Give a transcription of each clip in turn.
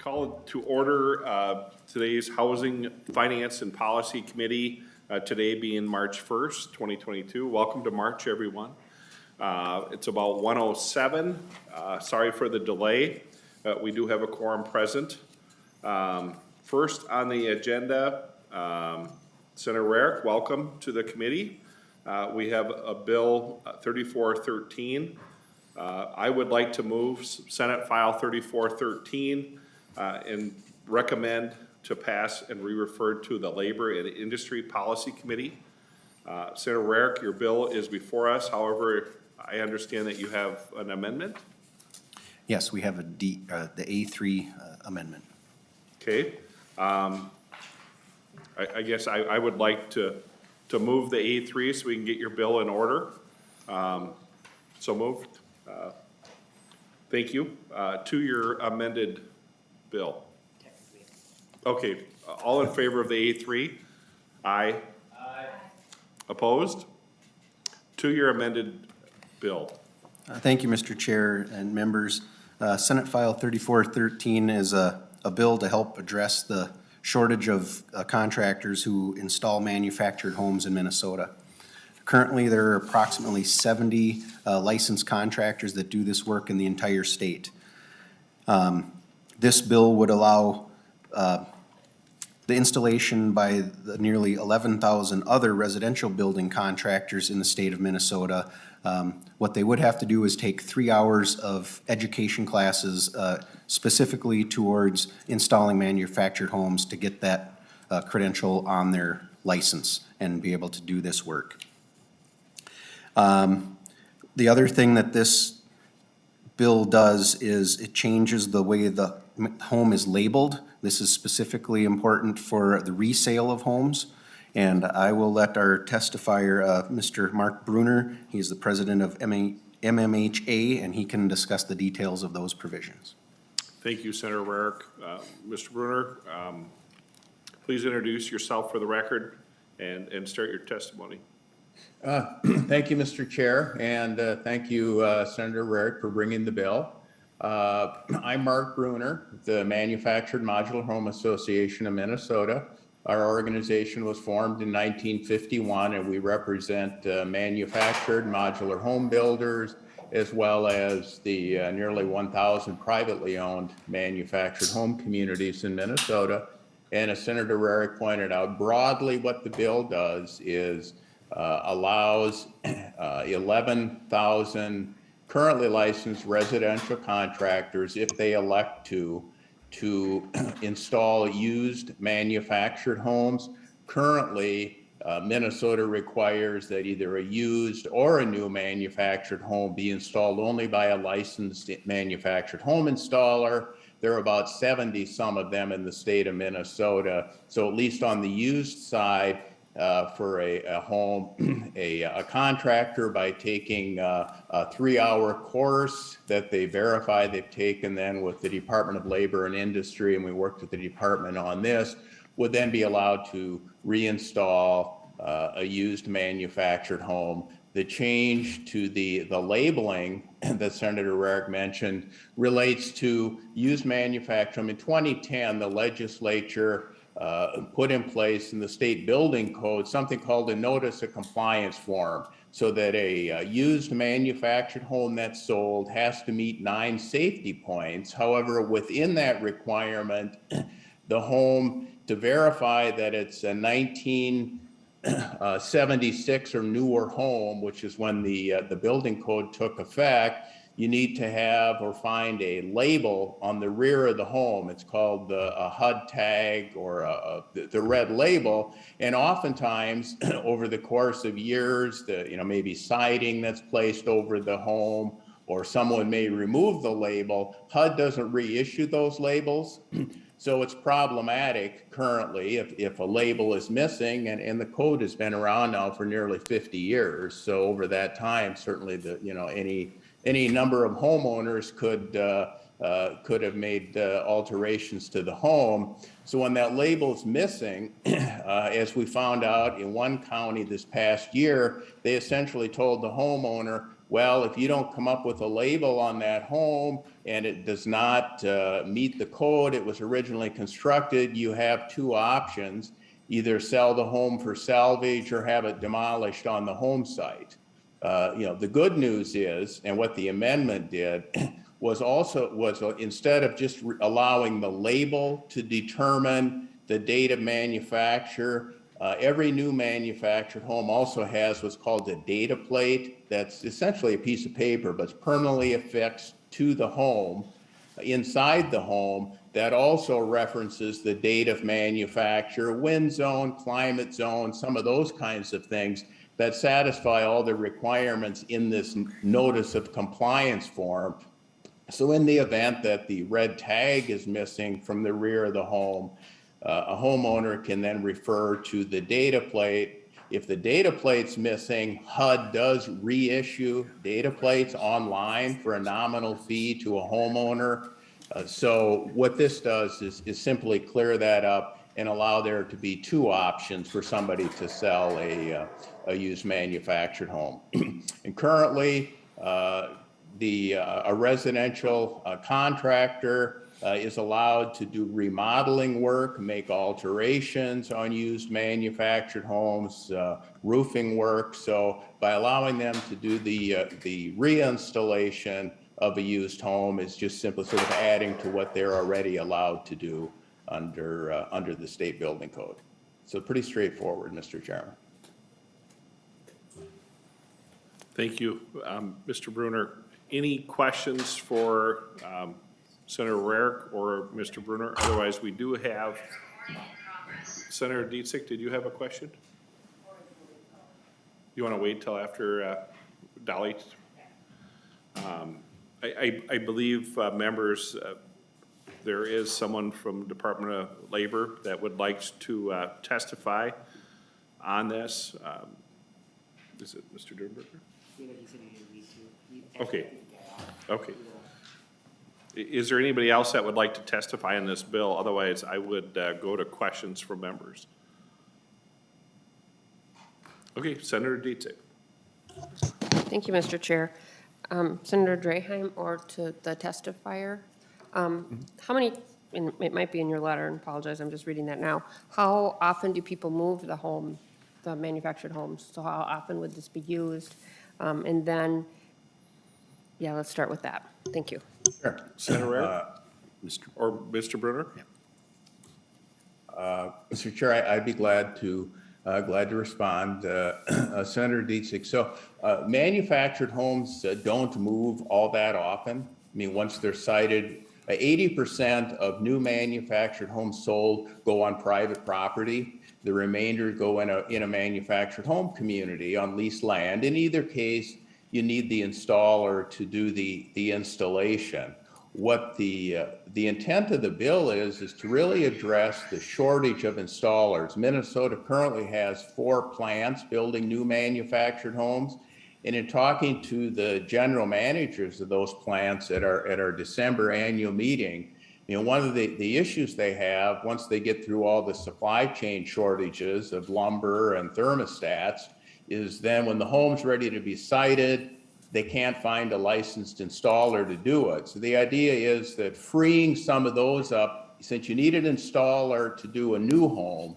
Call to order today's Housing, Finance, and Policy Committee, today being March 1st, 2022. Welcome to March, everyone. It's about 1:07. Sorry for the delay. We do have a quorum present. First on the agenda, Senator Rarick, welcome to the committee. We have a bill 3413. I would like to move Senate File 3413 and recommend to pass and re-referred to the Labor and Industry Policy Committee. Senator Rarick, your bill is before us. However, I understand that you have an amendment. Yes, we have the A3 amendment. Okay. I guess I would like to move the A3 so we can get your bill in order. So moved. Thank you. To your amended bill. Okay, all in favor of the A3? Aye. Aye. Opposed? To your amended bill. Thank you, Mr. Chair and members. Senate File 3413 is a bill to help address the shortage of contractors who install manufactured homes in Minnesota. Currently, there are approximately 70 licensed contractors that do this work in the entire state. This bill would allow the installation by the nearly 11,000 other residential building contractors in the state of Minnesota. What they would have to do is take 3 hours of education classes specifically towards installing manufactured homes to get that credential on their license and be able to do this work. The other thing that this bill does is it changes the way the home is labeled. This is specifically important for the resale of homes. And I will let our testifier, Mr. Mark Bruner, he's the president of MMHA, and he can discuss the details of those provisions. Thank you, Senator Rarick. Mr. Bruner, please introduce yourself for the record and start your testimony. Thank you, Mr. Chair, and thank you, Senator Rarick, for bringing the bill. I'm Mark Bruner, the Manufactured Modular Home Association of Minnesota. Our organization was formed in 1951, and we represent manufactured modular home builders, as well as the nearly 1,000 privately owned manufactured home communities in Minnesota. And as Senator Rarick pointed out, broadly what the bill does is allows 11,000 currently licensed residential contractors, if they elect to install used manufactured homes. Currently, Minnesota requires that either a used or a new manufactured home be installed only by a licensed manufactured home installer. There are about 70 some of them in the state of Minnesota. So at least on the used side, for a home, a contractor, by taking a 3-hour course that they verify they've taken then with the Department of Labor and Industry, and we worked with the department on this, would then be allowed to reinstall a used manufactured home. The change to the labeling that Senator Rarick mentioned relates to used manufactured. In 2010, the legislature put in place in the state building code something called a notice of compliance form, so that a used manufactured home that's sold has to meet 9 safety points. However, within that requirement, the home, to verify that it's a 1976 or newer home, which is when the building code took effect, you need to have or find a label on the rear of the home. It's called a HUD tag or the red label. And oftentimes, over the course of years, maybe siding that's placed over the home, or someone may remove the label. HUD doesn't reissue those labels. So it's problematic currently if a label is missing, and the code has been around now for nearly 50 years. So over that time, certainly any number of homeowners could could have made alterations to the home. So when that label's missing, as we found out in one county this past year, they essentially told the homeowner, well, if you don't come up with a label on that home and it does not meet the code it was originally constructed, you have two options: either sell the home for salvage or have it demolished on the home site. The good news is, and what the amendment did, was instead of just allowing the label to determine the date of manufacture, every new manufactured home also has what's called a data plate. That's essentially a piece of paper, but it's permanently affixed to the home, inside the home, that also references the date of manufacture, wind zone, climate zone, some of those kinds of things that satisfy all the requirements in this notice of compliance form. So in the event that the red tag is missing from the rear of the home, a homeowner can then refer to the data plate. If the data plate's missing, HUD does reissue data plates online for a nominal fee to a homeowner. So what this does is simply clear that up and allow there to be two options for somebody to sell a used manufactured home. And currently, a residential contractor is allowed to do remodeling work, make alterations on used manufactured homes, roofing work. So by allowing them to do the reinstallation of a used home is just simply sort of adding to what they're already allowed to do under the state building code. So pretty straightforward, Mr. Chairman. Thank you, Mr. Bruner. Any questions for Senator Rarick or Mr. Bruner? Otherwise, we do have Senator Dietzig. Did you have a question? You want to wait till after Dolly? I believe members, there is someone from Department of Labor that would like to testify on this. Is it Mr. Durnberger? Okay. Okay. Is there anybody else that would like to testify on this bill? Otherwise, I would go to questions from members. Okay, Senator Dietzig. Thank you, Mr. Chair. Senator Draheim, or to the testifier, how many, and it might be in your letter, and apologize, I'm just reading that now. How often do people move the home, the manufactured homes? So how often would this be used? And then, yeah, let's start with that. Thank you. Sure. Senator Rarick? Or Mr. Bruner? Mr. Chair, I'd be glad to respond. Senator Dietzig, so manufactured homes don't move all that often. I mean, once they're sited, 80% of new manufactured homes sold go on private property. The remainder go in a manufactured home community on leased land. In either case, you need the installer to do the installation. What the intent of the bill is to really address the shortage of installers. Minnesota currently has 4 plants building new manufactured homes. And in talking to the general managers of those plants at our December annual meeting, one of the issues they have once they get through all the supply chain shortages of lumber and thermostats is then when the home's ready to be sited, they can't find a licensed installer to do it. So the idea is that freeing some of those up, since you need an installer to do a new home,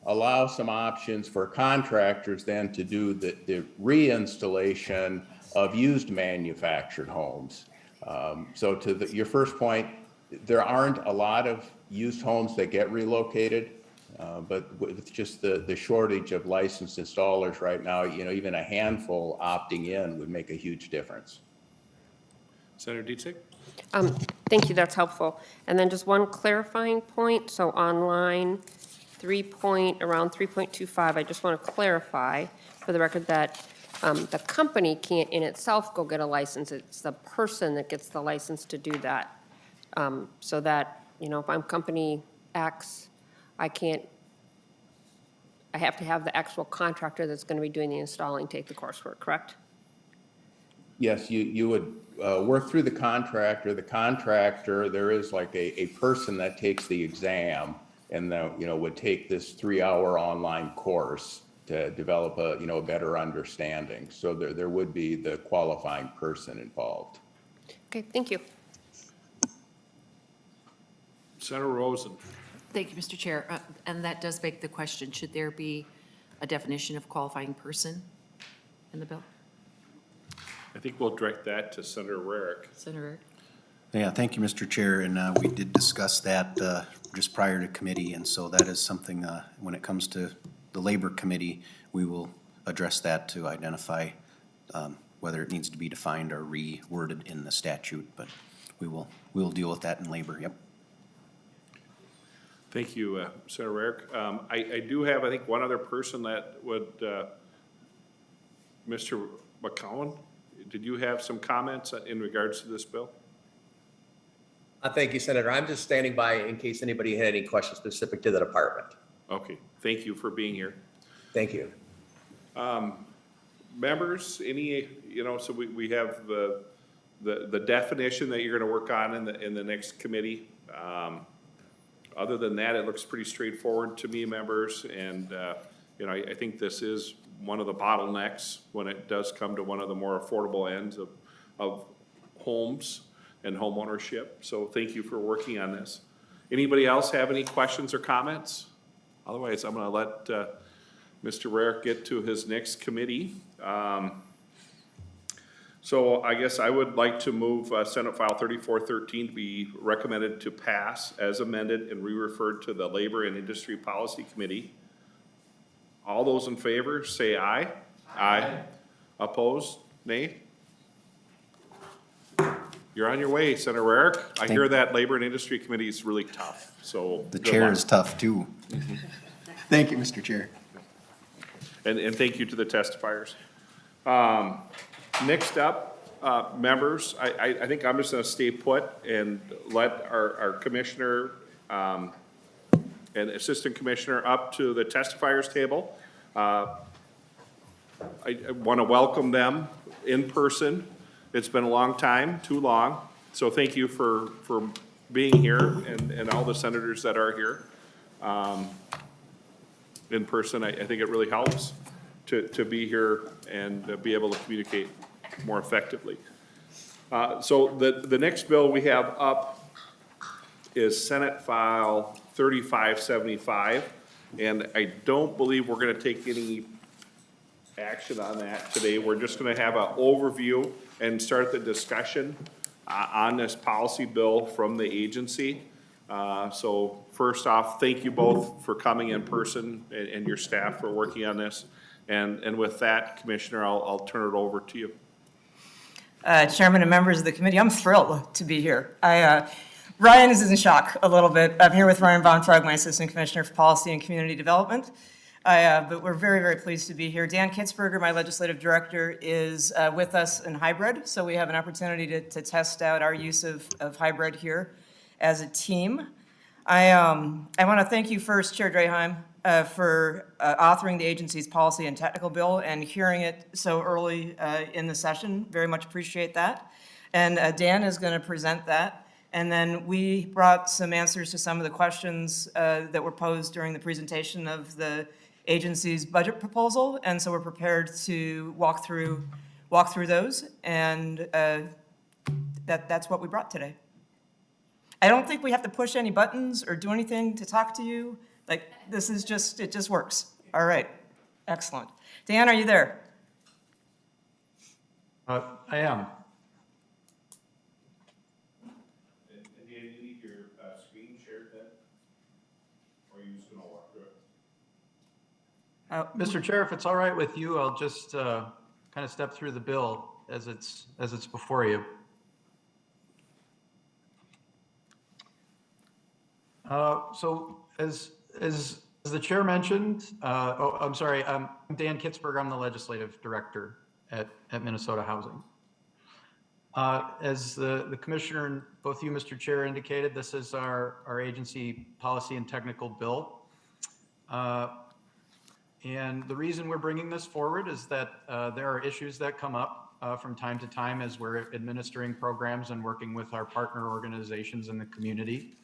allow some options for contractors then to do the reinstallation of used manufactured homes. So to your first point, there aren't a lot of used homes that get relocated, but with just the shortage of licensed installers right now, even a handful opting in would make a huge difference. Senator Dietzig? Thank you, that's helpful. And then just one clarifying point. So on line around 3.25, I just want to clarify for the record that the company can't in itself go get a license. It's the person that gets the license to do that. So that, if I'm company X, I have to have the actual contractor that's going to be doing the installing take the coursework, correct? Yes, you would work through the contractor. The contractor, there is like a person that takes the exam and then, would take this 3-hour online course to develop a, a better understanding. So there would be the qualifying person involved. Okay, thank you. Senator Rosen. Thank you, Mr. Chair. And that does beg the question, should there be a definition of qualifying person in the bill? I think we'll direct that to Senator Rarick. Senator Eric? Yeah, thank you, Mr. Chair, and we did discuss that just prior to committee, and so that is something, when it comes to the Labor Committee, we will address that to identify whether it needs to be defined or reworded in the statute, but we'll deal with that in Labor, yep. Thank you, Senator Rarick. I do have, I think, one other person that would, Mr. McCowan, did you have some comments in regards to this bill? Thank you, Senator. I'm just standing by in case anybody had any questions specific to the department. Okay, thank you for being here. Thank you. Members, any, so we have the definition that you're gonna work on in the next committee. Other than that, it looks pretty straightforward to me, members, and, I think this is one of the bottlenecks when it does come to one of the more affordable ends of homes and homeownership. So thank you for working on this. Anybody else have any questions or comments? Otherwise, I'm gonna let Mr. Rarick get to his next committee. So I guess I would like to move Senate File 3413 to be recommended to pass as amended and re-referred to the Labor and Industry Policy Committee. All those in favor, say aye. Aye. Opposed, nay? You're on your way, Senator Rarick. I hear that Labor and Industry Committee is really tough, so. The good chair luck. is tough, too. Thank you, Mr. Chair. And thank you to the testifiers. Next up, members, I think I'm just gonna stay put and let our commissioner, and assistant commissioner up to the testifiers table. I wanna welcome them in person. It's been a long time, too long, so thank you for being here and all the senators that are here. In person, I think it really helps to be here and be able to communicate more effectively. So the next bill we have up is Senate File 3575, and I don't believe we're gonna take any action on that today. We're just gonna have an overview and start the discussion on this policy bill from the agency. So first off, thank you both for coming in person and your staff for working on this. And with that, Commissioner, I'll turn it over to you. Chairman and members of the committee, I'm thrilled to be here. Ryan is in shock a little bit. I'm here with Ryan Bonfrog, my Assistant Commissioner for Policy and Community Development. But we're very, very pleased to be here. Dan Kitzberger, my Legislative Director, is with us in hybrid, so we have an opportunity to test out our use of hybrid here as a team. I want to thank you first, Chair Draheim, for authoring the agency's policy and technical bill and hearing it so early in the session. Very much appreciate that. And Dan is going to present that. And then we brought some answers to some of the questions that were posed during the presentation of the agency's budget proposal. And so we're prepared to walk through those. And that's what we brought today. I don't think we have to push any buttons or do anything to talk to you. Like, this is just, it just works. All right, excellent. Dan, are you there? I am. And Dan, you need your screen shared then? Or are you just gonna walk through it? Mr. Chair, if it's all right with you, I'll just kind of step through the bill as it's before you. So as the chair mentioned, I'm sorry, I'm Dan Kitzberg. I'm the legislative director at Minnesota Housing. As the commissioner and both you, Mr. Chair, indicated, this is our agency policy and technical bill. And the reason we're bringing this forward is that there are issues that come up from time to time as we're administering programs and working with our partner organizations in the community.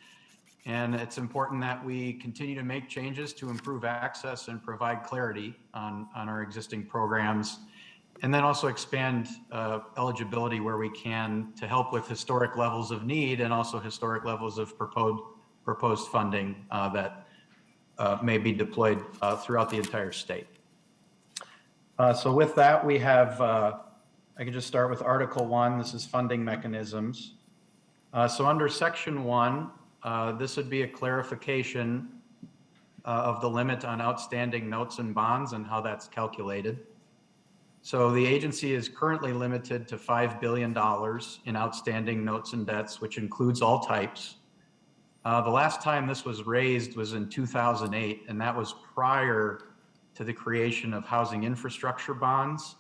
And it's important that we continue to make changes to improve access and provide clarity on our existing programs. And then also expand eligibility where we can to help with historic levels of need and also historic levels of proposed funding that may be deployed throughout the entire state. So with that, we have, I can just start with Article 1. This is funding mechanisms. So under Section 1, this would be a clarification of the limit on outstanding notes and bonds and how that's calculated. So the agency is currently limited to $5 billion in outstanding notes and debts, which includes all types. The last time this was raised was in 2008, and that was prior to the creation of housing infrastructure bonds,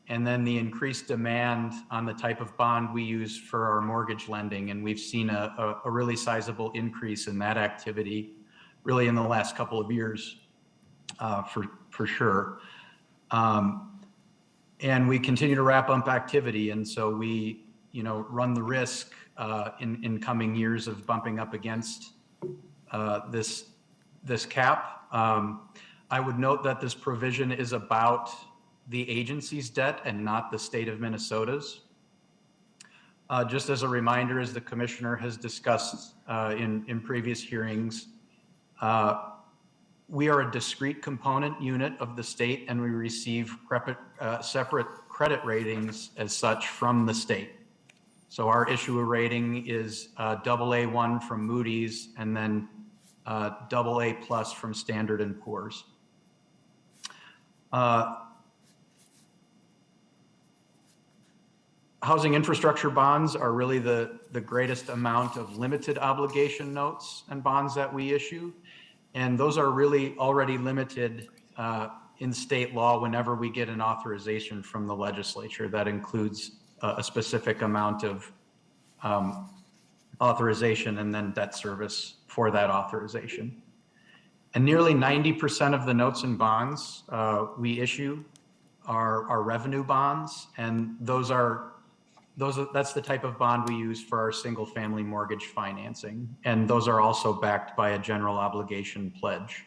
and then the increased demand on the type of bond we use for our mortgage lending. And we've seen a really sizable increase in that activity really in the last couple of years, for sure. And we continue to wrap up activity. And so we, run the risk in coming years of bumping up against this cap. I would note that this provision is about the agency's debt and not the state of Minnesota's. Just as a reminder, as the commissioner has discussed in previous hearings, we are a discrete component unit of the state, and we receive separate credit ratings as such from the state. So our issuer rating is AA1 from Moody's, and then AA+ from Standard & Poor's. Housing infrastructure bonds are really the greatest amount of limited obligation notes and bonds that we issue. And those are really already limited in state law whenever we get an authorization from the legislature that includes a specific amount of authorization and then debt service for that authorization. And nearly 90% of the notes and bonds we issue are revenue bonds, and that's the type of bond we use for our single family mortgage financing. And those are also backed by a general obligation pledge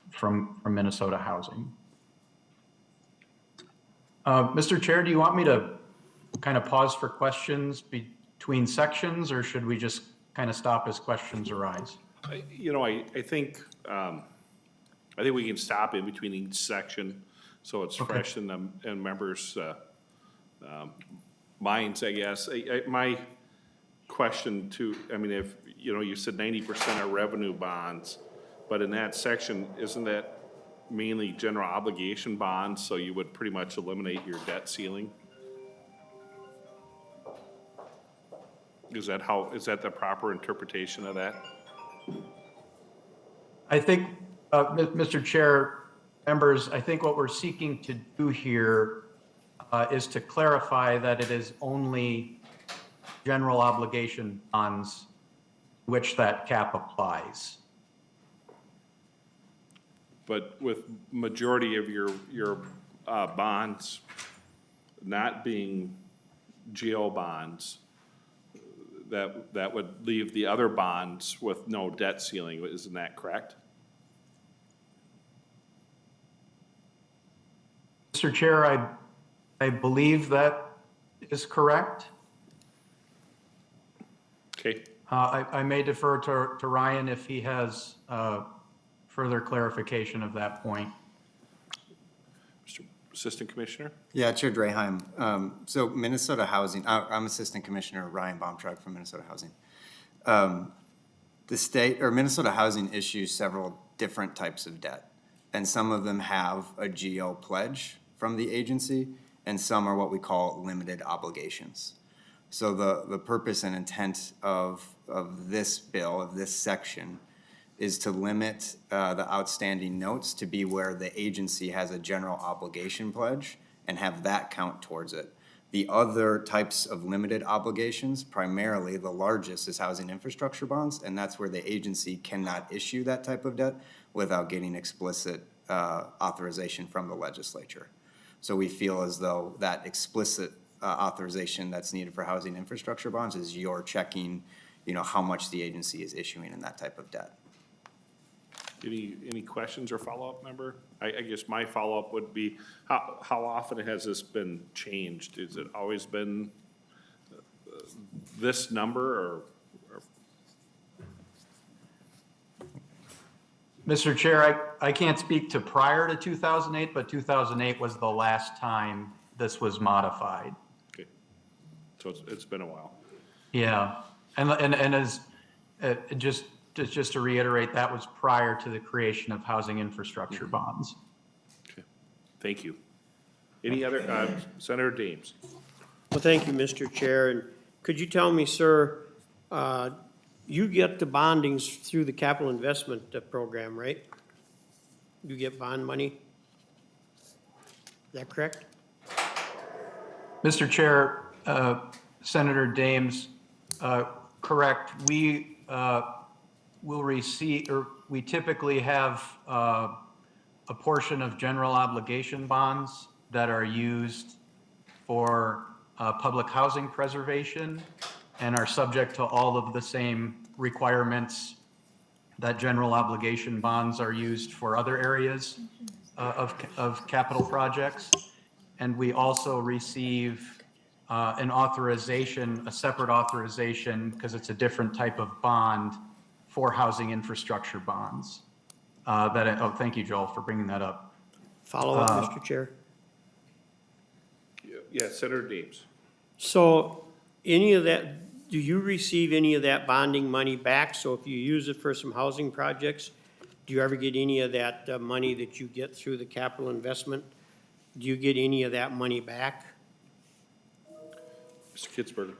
from Minnesota Housing. Mr. Chair, do you want me to kind of pause for questions between sections, or should we just kind of stop as questions arise? I think we can stop in between each section, so it's fresh in the members' minds, I guess. My question too, if, you said 90% are revenue bonds, but in that section, isn't that mainly general obligation bonds, so you would pretty much eliminate your debt ceiling? Is that the proper interpretation of that? I think, Mr. Chair, members, I think what we're seeking to do here is to clarify that it is only general obligation bonds which that cap applies. But with majority of your bonds not being GO bonds, that would leave the other bonds with no debt ceiling. Isn't that correct? Mr. Chair, I believe that is correct. Okay. I may defer to Ryan if he has further clarification of that point. Mr. Assistant Commissioner? Yeah, Chair Draheim. So Minnesota Housing, I'm Assistant Commissioner Ryan Baumtrug from Minnesota Housing. The state, or Minnesota Housing, issues several different types of debt, and some of them have a GO pledge from the agency, and some are what we call limited obligations. So the purpose and intent of this bill, of this section, is to limit the outstanding notes to be where the agency has a general obligation pledge and have that count towards it. The other types of limited obligations, primarily the largest is housing infrastructure bonds, and that's where the agency cannot issue that type of debt without getting explicit authorization from the legislature. So we feel as though that explicit authorization that's needed for housing infrastructure bonds is you're checking, how much the agency is issuing in that type of debt. Any questions or follow-up, member? I guess my follow-up would be, how often has this been changed? Has it always been this number, or? Mr. Chair, I can't speak to prior to 2008, but 2008 was the last time this was modified. Okay, so it's been a while. Yeah, and as, just to reiterate, that was prior to the creation of housing infrastructure bonds. Okay, thank you. Any other, Senator Dames? Well, thank you, Mr. Chair. And could you tell me, sir, you get the bondings through the capital investment program, right? You get bond money? Is that correct? Mr. Chair, Senator Dames, correct. We will receive, or we typically have a portion of general obligation bonds that are used for public housing preservation and are subject to all of the same requirements that general obligation bonds are used for other areas of capital projects. And we also receive an authorization, a separate authorization, because it's a different type of bond for housing infrastructure bonds. Thank you, Joel, for bringing that up. Follow up, Mr. Chair. Yeah, Senator Dames. So any of that, do you receive any of that bonding money back? So if you use it for some housing projects, do you ever get any of that money that you get through the capital investment? Do you get any of that money back? Mr. Kitzberger.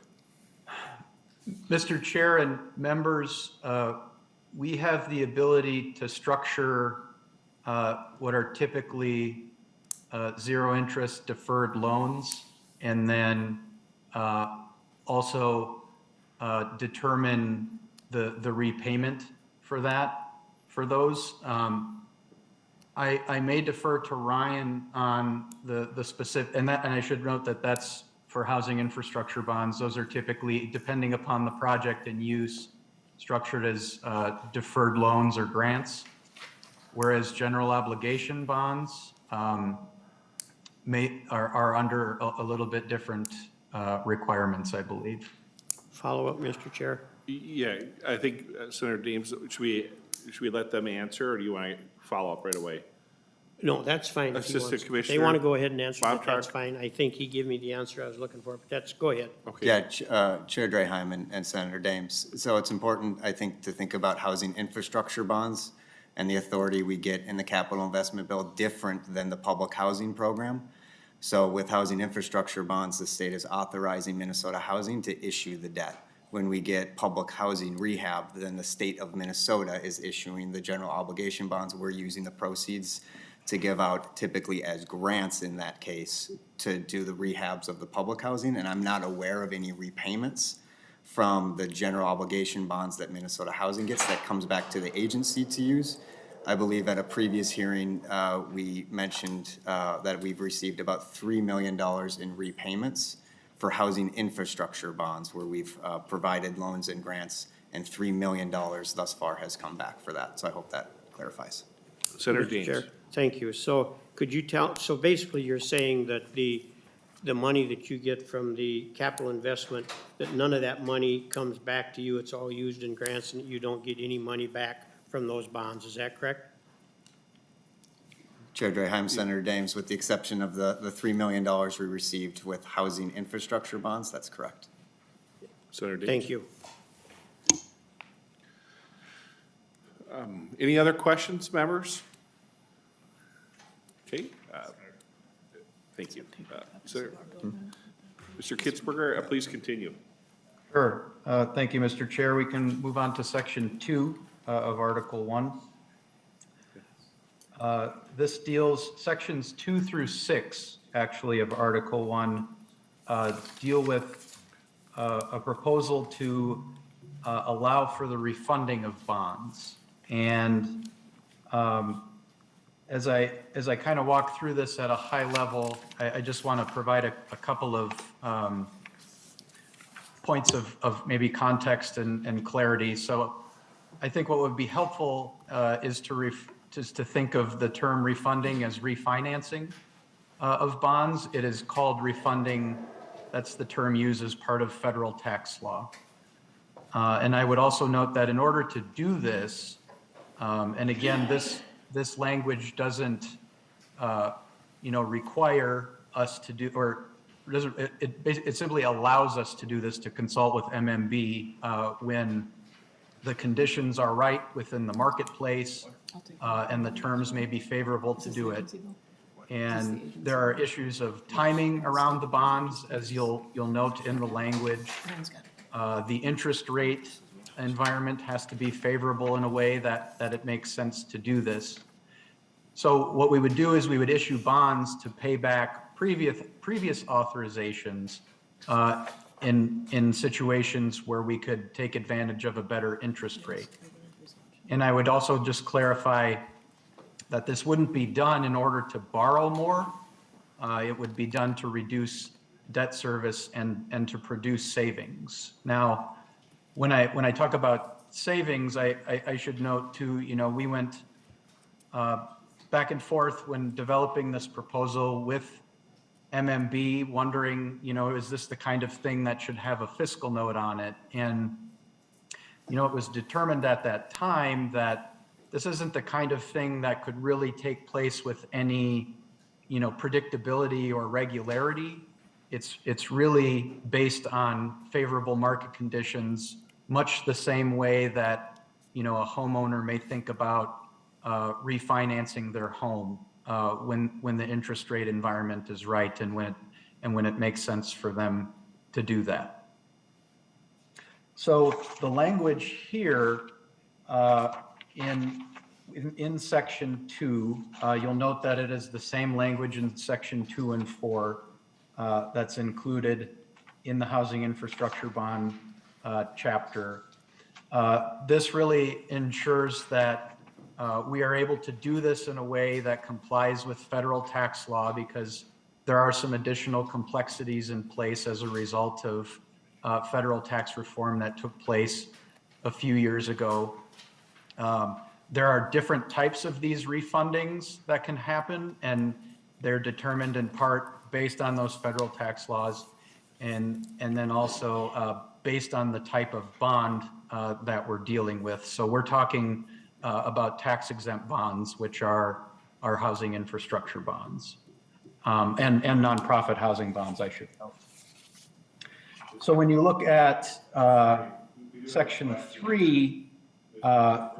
Mr. Chair and members, we have the ability to structure what are typically zero interest deferred loans, and then also determine the repayment for those. I may defer to Ryan on the specific, and I should note that that's for housing infrastructure bonds. Those are typically, depending upon the project and use, structured as deferred loans or grants, whereas general obligation bonds are under a little bit different requirements, I believe. Follow up, Mr. Chair. Yeah, I think Senator Dames, should we let them answer, or do you want to follow up right away? No, that's fine. If he Assistant wants. If Commissioner they want to go ahead and answer Bob it, that's Clark. fine. I think he gave me the answer I was looking for, but go ahead. Okay. Yeah, Chair Draheim and Senator Dames. So it's important, I think, to think about housing infrastructure bonds and the authority we get in the capital investment bill different than the public housing program. So with housing infrastructure bonds, the state is authorizing Minnesota Housing to issue the debt. When we get public housing rehab, then the state of Minnesota is issuing the general obligation bonds. We're using the proceeds to give out typically as grants in that case to do the rehabs of the public housing. And I'm not aware of any repayments from the general obligation bonds that Minnesota Housing gets that comes back to the agency to use. I believe at a previous hearing, we mentioned that we've received about $3 million in repayments for housing infrastructure bonds, where we've provided loans and grants, and $3 million thus far has come back for that. So I hope that clarifies. Senator Mr. Dames. Chair, thank you. So could you so basically you're saying that the money that you get from the capital investment, that none of that money comes back to you, it's all used in grants, and you don't get any money back from those bonds, is that correct? Chair Draheim, Senator Dames, with the exception of the $3 million we received with housing infrastructure bonds, that's correct. Senator Dames. Thank you. Any other questions, members? Okay. Thank you. Mr. Kitzberger, please continue. Sure. Thank you, Mr. Chair. We can move on to section 2 of Article 1. This deals, sections 2 through 6, actually, of Article 1, deal with a proposal to allow for the refunding of bonds. And as I kind of walk through this at a high level, I just want to provide a couple of points of maybe context and clarity. So I think what would be helpful is to think of the term refunding as refinancing of bonds. It is called refunding. That's the term used as part of federal tax law. And I would also note that in order to do this, and again, this language doesn't, require us to do, or doesn't, it simply allows us to do this, to consult with MMB when the conditions are right within the marketplace and the terms may be favorable to do it. And there are issues of timing around the bonds, as you'll note in the language. The interest rate environment has to be favorable in a way that it makes sense to do this. So what we would do is we would issue bonds to pay back previous authorizations in situations where we could take advantage of a better interest rate. And I would also just clarify that this wouldn't be done in order to borrow more. It would be done to reduce debt service and to produce savings. Now, when I talk about savings, I should note too, we went back and forth when developing this proposal with MMB, wondering, is this the kind of thing that should have a fiscal note on it? And, it was determined at that time that this isn't the kind of thing that could really take place with any, predictability or regularity. It's really based on favorable market conditions, much the same way that, a homeowner may think about refinancing their home when the interest rate environment is right and when it makes sense for them to do that. So the language here in section 2, you'll note that it is the same language in section 2 and 4 that's included in the housing infrastructure bond chapter. This really ensures that we are able to do this in a way that complies with federal tax law, because there are some additional complexities in place as a result of federal tax reform that took place a few years ago. There are different types of these refundings that can happen, and they're determined in part based on those federal tax laws, and then also based on the type of bond that we're dealing with. So we're talking about tax exempt bonds, which are our housing infrastructure bonds, and nonprofit housing bonds, I should note. So when you look at section 3,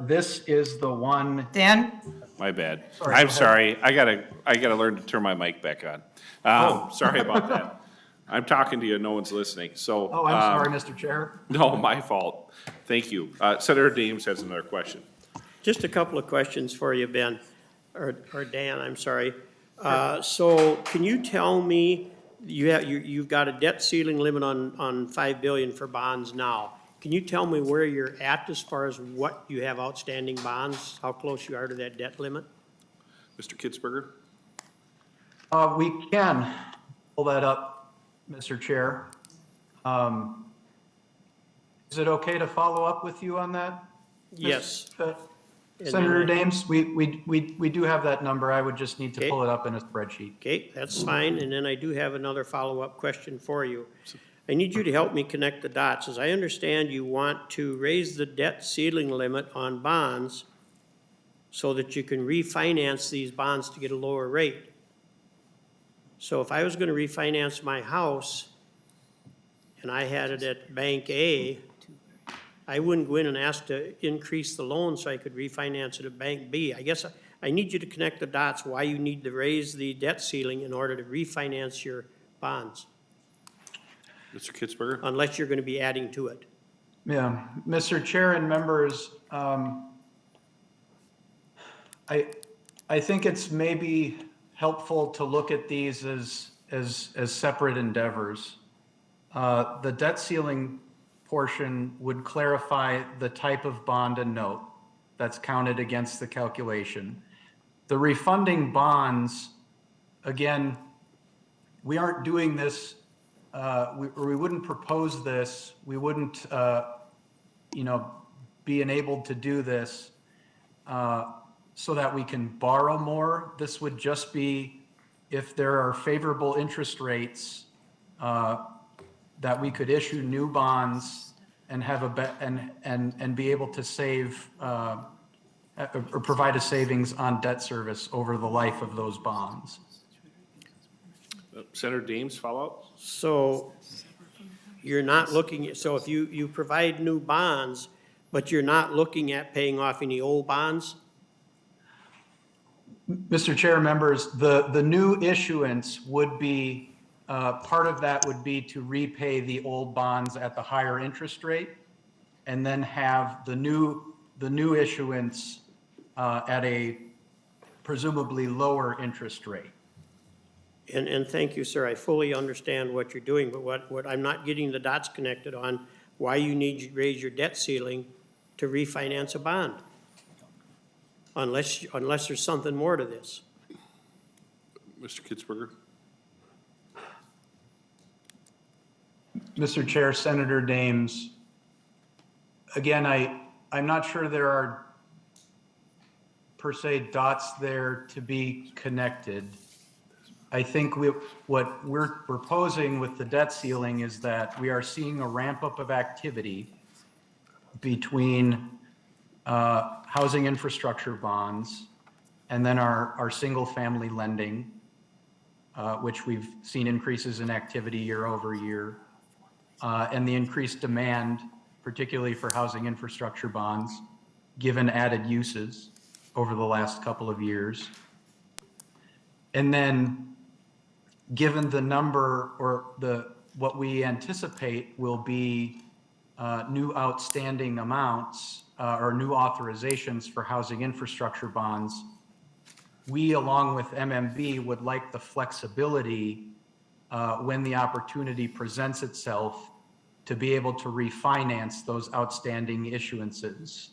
this is the one. Dan? My bad. Sorry, I'm go ahead. sorry. I gotta learn to turn my mic back on. Sorry about that. I'm talking to you, no one's listening, so. Oh, I'm sorry, Mr. Chair. No, my fault. Thank you. Senator Dames has another question. Just a couple of questions for you, Ben, or Dan, I'm sorry. So can you tell me, you've got a debt ceiling limit on 5 billion for bonds now. Can you tell me where you're at as far as what you have outstanding bonds, how close you are to that debt limit? Mr. Kitzberger? We can pull that up, Mr. Chair. Is it okay to follow up with you on that? Yes. Senator Dames, we do have that number. I would just need to Okay. pull it up in a spreadsheet. Okay, that's fine, and then I do have another follow-up question for you. I need you to help me connect the dots. As I understand, you want to raise the debt ceiling limit on bonds so that you can refinance these bonds to get a lower rate. So if I was gonna refinance my house and I had it at Bank A, I wouldn't go in and ask to increase the loan so I could refinance it at Bank B. I guess I need you to connect the dots why you need to raise the debt ceiling in order to refinance your bonds, Mr. Kitzberger? unless you're gonna be adding to it. Yeah, Mr. Chair and members, I think it's maybe helpful to look at these as separate endeavors. The debt ceiling portion would clarify the type of bond and note that's counted against the calculation. The refunding bonds, again, we aren't doing this, we wouldn't propose this, we wouldn't, be enabled to do this so that we can borrow more. This would just be if there are favorable interest rates that we could issue new bonds and have and be able to save or provide a savings on debt service over the life of those bonds. Senator Dames, follow up? So you're not looking, so if you provide new bonds, but you're not looking at paying off any old bonds? Mr. Chair, members, the new issuance would be, part of that would be to repay the old bonds at the higher interest rate, and then have the new issuance at a presumably lower interest rate. And thank you, sir. I fully understand what you're doing, but what I'm not getting the dots connected on, why you need to raise your debt ceiling to refinance a bond. Unless there's something more to this. Mr. Kitzberger? Mr. Chair, Senator Dames, again, I'm not sure there are per se dots there to be connected. I think what we're proposing with the debt ceiling is that we are seeing a ramp up of activity between housing infrastructure bonds and then our single family lending, which we've seen increases in activity year over year, and the increased demand, particularly for housing infrastructure bonds, given added uses over the last couple of years. And then given the number or what we anticipate will be new outstanding amounts or new authorizations for housing infrastructure bonds, we, along with MMB, would like the flexibility when the opportunity presents itself to be able to refinance those outstanding issuances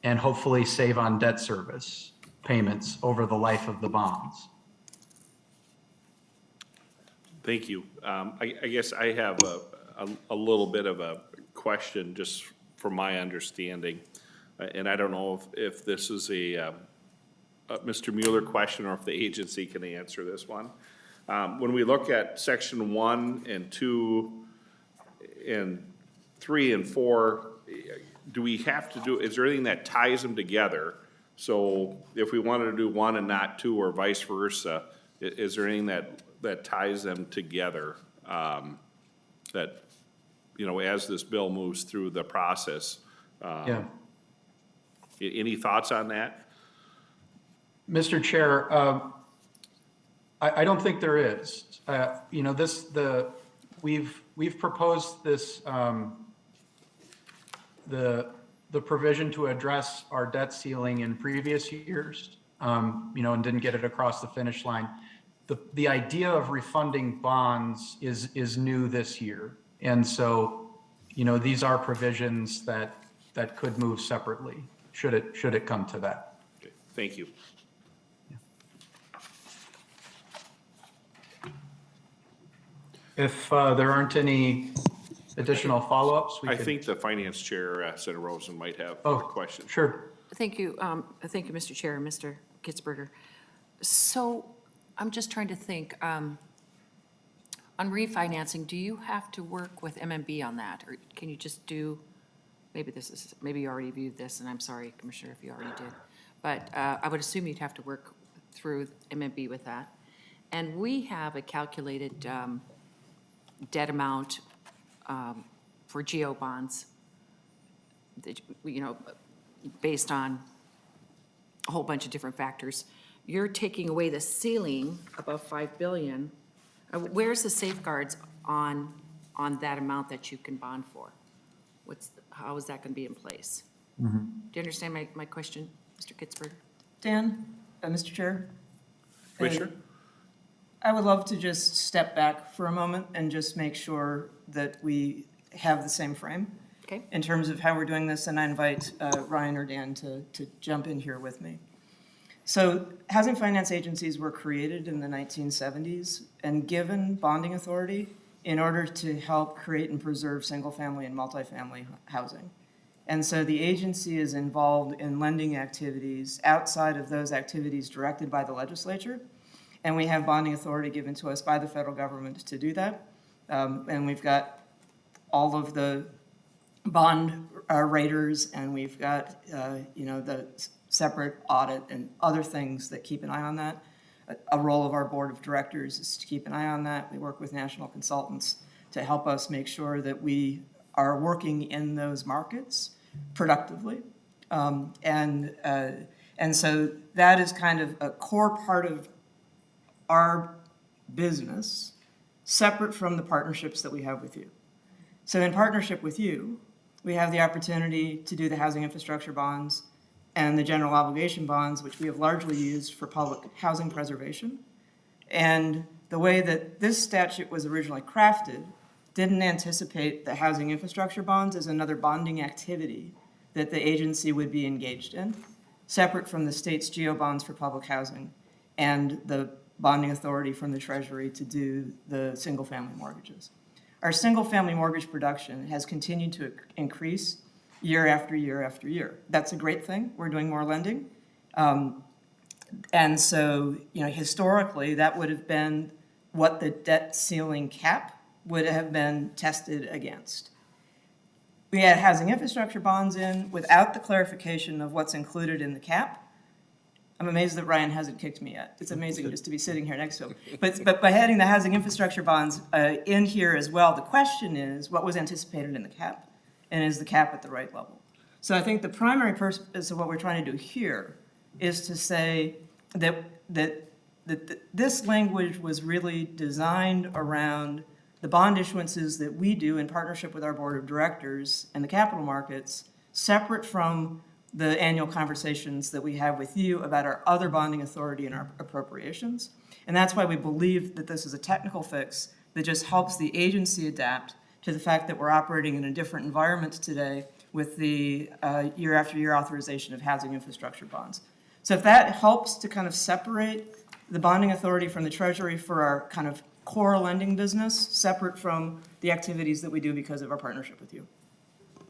and hopefully save on debt service payments over the life of the bonds. Thank you. I guess I have a little bit of a question, just from my understanding, and I don't know if this is a Mr. Mueller question or if the agency can answer this one. When we look at section 1 and 2 and 3 and 4, do we have to do, is there anything that ties them together? So if we wanted to do 1 and not 2 or vice versa, is there anything that ties them together, that, as this bill moves through the process? Yeah. Any thoughts on that? Mr. Chair, I don't think there is. We've proposed this, the provision to address our debt ceiling in previous years, and didn't get it across the finish line. The idea of refunding bonds is new this year. And so, these are provisions that could move separately, should it come to that. Okay, thank you. If there aren't any additional follow-ups, we I could. think the finance chair, Senator Rosen, might have a Oh, question. Sure. Thank you, Mr. Chair and Mr. Kitzberger. So I'm just trying to think, on refinancing, do you have to work with MMB on that? Or can you just do, maybe you already viewed this, and I'm sorry, Commissioner, if you already did. But I would assume you'd have to work through MMB with that. And we have a calculated debt amount for GO bonds, that, based on a whole bunch of different factors. You're taking away the ceiling above 5 billion. Where's the safeguards on that amount that you can bond for? How is that going to be in place? Do you understand my question, Mr. Kitzberger? Dan, Mr. Chair? Commissioner? I would love to just step back for a moment and just make sure that we have the same frame. Okay. In terms of how we're doing this, and I invite Ryan or Dan to jump in here with me. So housing finance agencies were created in the 1970s and given bonding authority in order to help create and preserve single-family and multifamily housing. And so the agency is involved in lending activities outside of those activities directed by the legislature. And we have bonding authority given to us by the federal government to do that. And we've got all of the bond raters, and we've got, the separate audit and other things that keep an eye on that. A role of our board of directors is to keep an eye on that. We work with national consultants to help us make sure that we are working in those markets productively. And so that is kind of a core part of our business, separate from the partnerships that we have with you. So in partnership with you, we have the opportunity to do the housing infrastructure bonds and the general obligation bonds, which we have largely used for public housing preservation. And the way that this statute was originally crafted didn't anticipate the housing infrastructure bonds as another bonding activity that the agency would be engaged in, separate from the state's GO bonds for public housing and the bonding authority from the Treasury to do the single-family mortgages. Our single-family mortgage production has continued to increase year after year after year. That's a great thing. We're doing more lending. And so, historically, that would have been what the debt ceiling cap would have been tested against. We had housing infrastructure bonds in without the clarification of what's included in the cap. I'm amazed that Ryan hasn't kicked me yet. It's amazing just to be sitting here next to him. But by having the housing infrastructure bonds in here as well, the question is, what was anticipated in the cap? And is the cap at the right level? So I think the primary purpose of what we're trying to do here is to say that this language was really designed around the bond issuances that we do in partnership with our board of directors and the capital markets, separate from the annual conversations that we have with you about our other bonding authority and our appropriations. And that's why we believe that this is a technical fix that just helps the agency adapt to the fact that we're operating in a different environment today with the year after year authorization of housing infrastructure bonds. So if that helps to kind of separate the bonding authority from the Treasury for our kind of core lending business, separate from the activities that we do because of our partnership with you.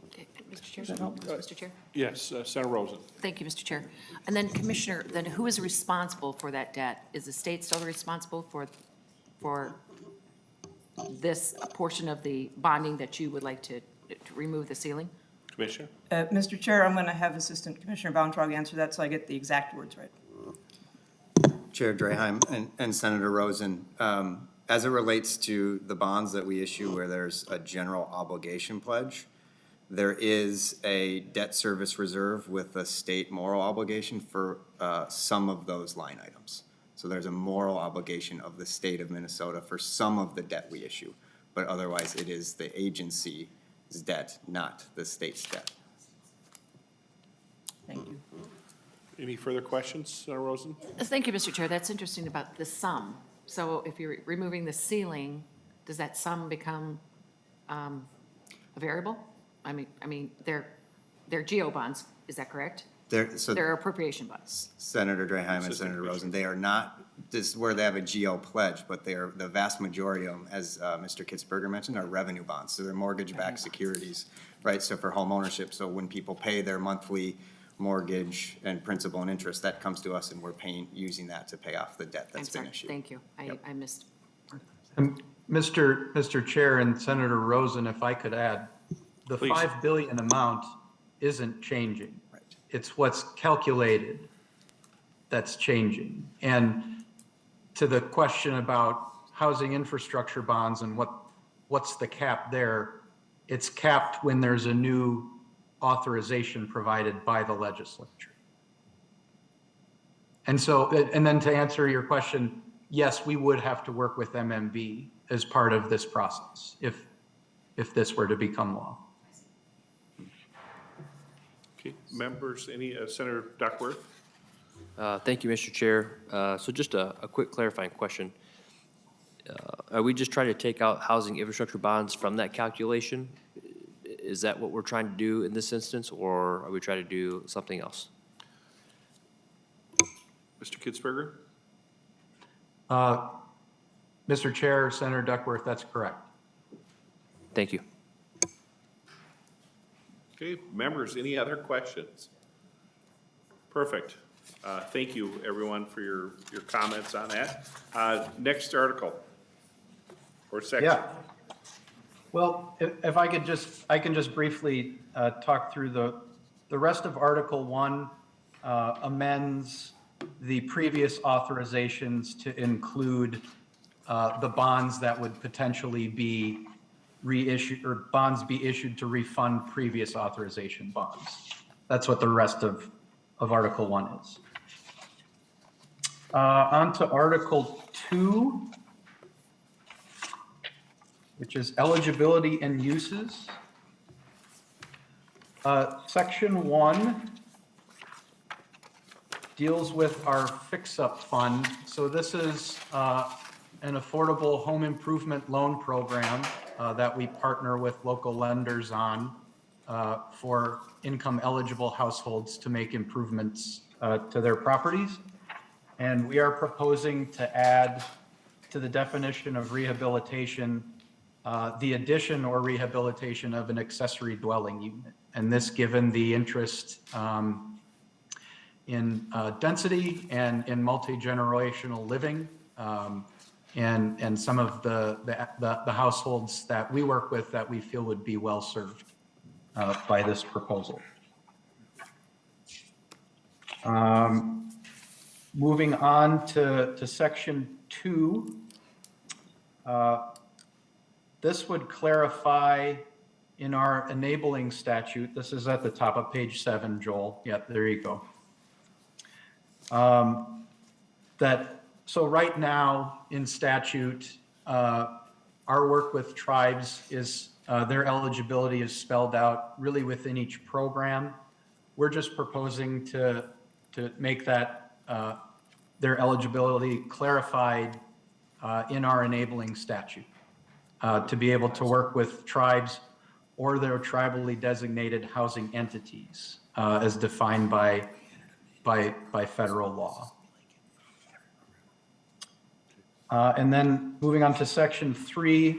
Okay, Mr. Chair? Mr. Chair? Yes, Senator Rosen. Thank you, Mr. Chair. And then Commissioner, then who is responsible for that debt? Is the state still responsible for this portion of the bonding that you would like to remove the ceiling? Commissioner? Mr. Chair, I'm going to have Assistant Commissioner Bontrog answer that so I get the exact words right. Chair Draheim and Senator Rosen, as it relates to the bonds that we issue where there's a general obligation pledge, there is a debt service reserve with a state moral obligation for some of those line items. So there's a moral obligation of the state of Minnesota for some of the debt we issue, but otherwise it is the agency's debt, not the state's debt. Thank you. Any further questions, Senator Rosen? Thank you, Mr. Chair. That's interesting about the sum. So if you're removing the ceiling, does that sum become a variable? I mean, they're GO bonds, is that correct? They're appropriation bonds. Senator Draheim and Senator Rosen, they are not, this is where they have a GO pledge, but they are, the vast majority of them, as Mr. Kitzberger mentioned, are revenue bonds. So they're mortgage-backed securities, right? So for home ownership, so when people pay their monthly mortgage and principal and interest, that comes to us and we're using that to pay off the debt I'm that's been sorry, issued. thank you. I missed. And Mr. Chair and Senator Rosen, if I could add, the Please. 5 billion amount isn't changing. Right. It's what's calculated that's changing. And to the question about housing infrastructure bonds and what's the cap there, it's capped when there's a new authorization provided by the legislature. And so, and then to answer your question, yes, we would have to work with MMB as part of this process if this were to become law. Okay, members, any, Senator Duckworth? Thank you, Mr. Chair. So just a quick clarifying question. Are we just trying to take out housing infrastructure bonds from that calculation? Is that what we're trying to do in this instance, or are we trying to do something else? Mr. Kitzberger? Mr. Chair, Senator Duckworth, that's correct. Thank you. Okay, members, any other questions? Perfect. Thank you, everyone, for your comments on that. Next article or section. Yeah. Well, if I could just, I can just briefly talk through the rest of Article 1 amends the previous authorizations to include the bonds that would potentially be reissued, or bonds be issued to refund previous authorization bonds. That's what the rest of Article 1 is. On to Article 2, which is eligibility and uses. Section 1 deals with our fix-up fund. So this is an affordable home improvement loan program that we partner with local lenders on for income-eligible households to make improvements to their properties. And we are proposing to add to the definition of rehabilitation the addition or rehabilitation of an accessory dwelling unit. And this, given the interest in density and in multi-generational living, and some of the households that we work with that we feel would be well served by this proposal. Moving on to Section 2. This would clarify in our enabling statute, this is at the top of page 7, Joel. Yeah, there you go. So right now in statute, our work with tribes is, their eligibility is spelled out really within each program. We're just proposing to make that, their eligibility clarified in our enabling statute, to be able to work with tribes or their tribally designated housing entities as defined by federal law. And then moving on to Section 3,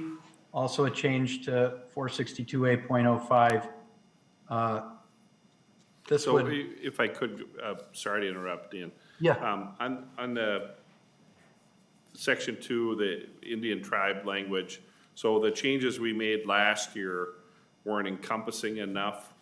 also a change to 462A.05. This So would, if I could, sorry to interrupt, Dan. yeah, On the Section 2, the Indian tribe language, so the changes we made last year weren't encompassing enough?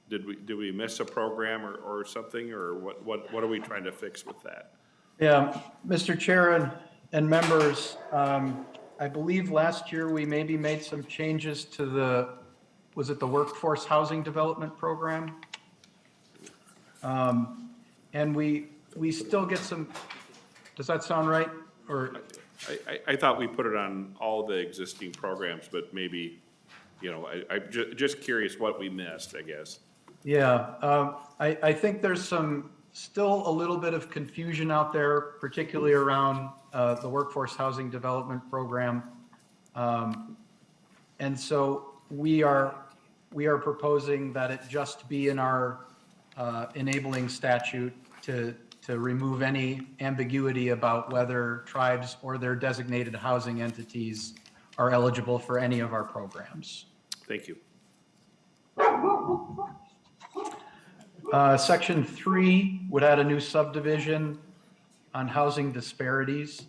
Did we miss a program or something, or what are we trying to fix with that? yeah, Mr. Chair and members, I believe last year we maybe made some changes to was it the Workforce Housing Development Program? And we still get some, does that sound right? Or I thought we put it on all the existing programs, but maybe, I'm just curious what we missed, I guess. yeah, I think there's still a little bit of confusion out there, particularly around the Workforce Housing Development Program. And so we are proposing that it just be in our enabling statute to remove any ambiguity about whether tribes or their designated housing entities are eligible for any of our programs. Thank you. Section 3 would add a new subdivision on housing disparities,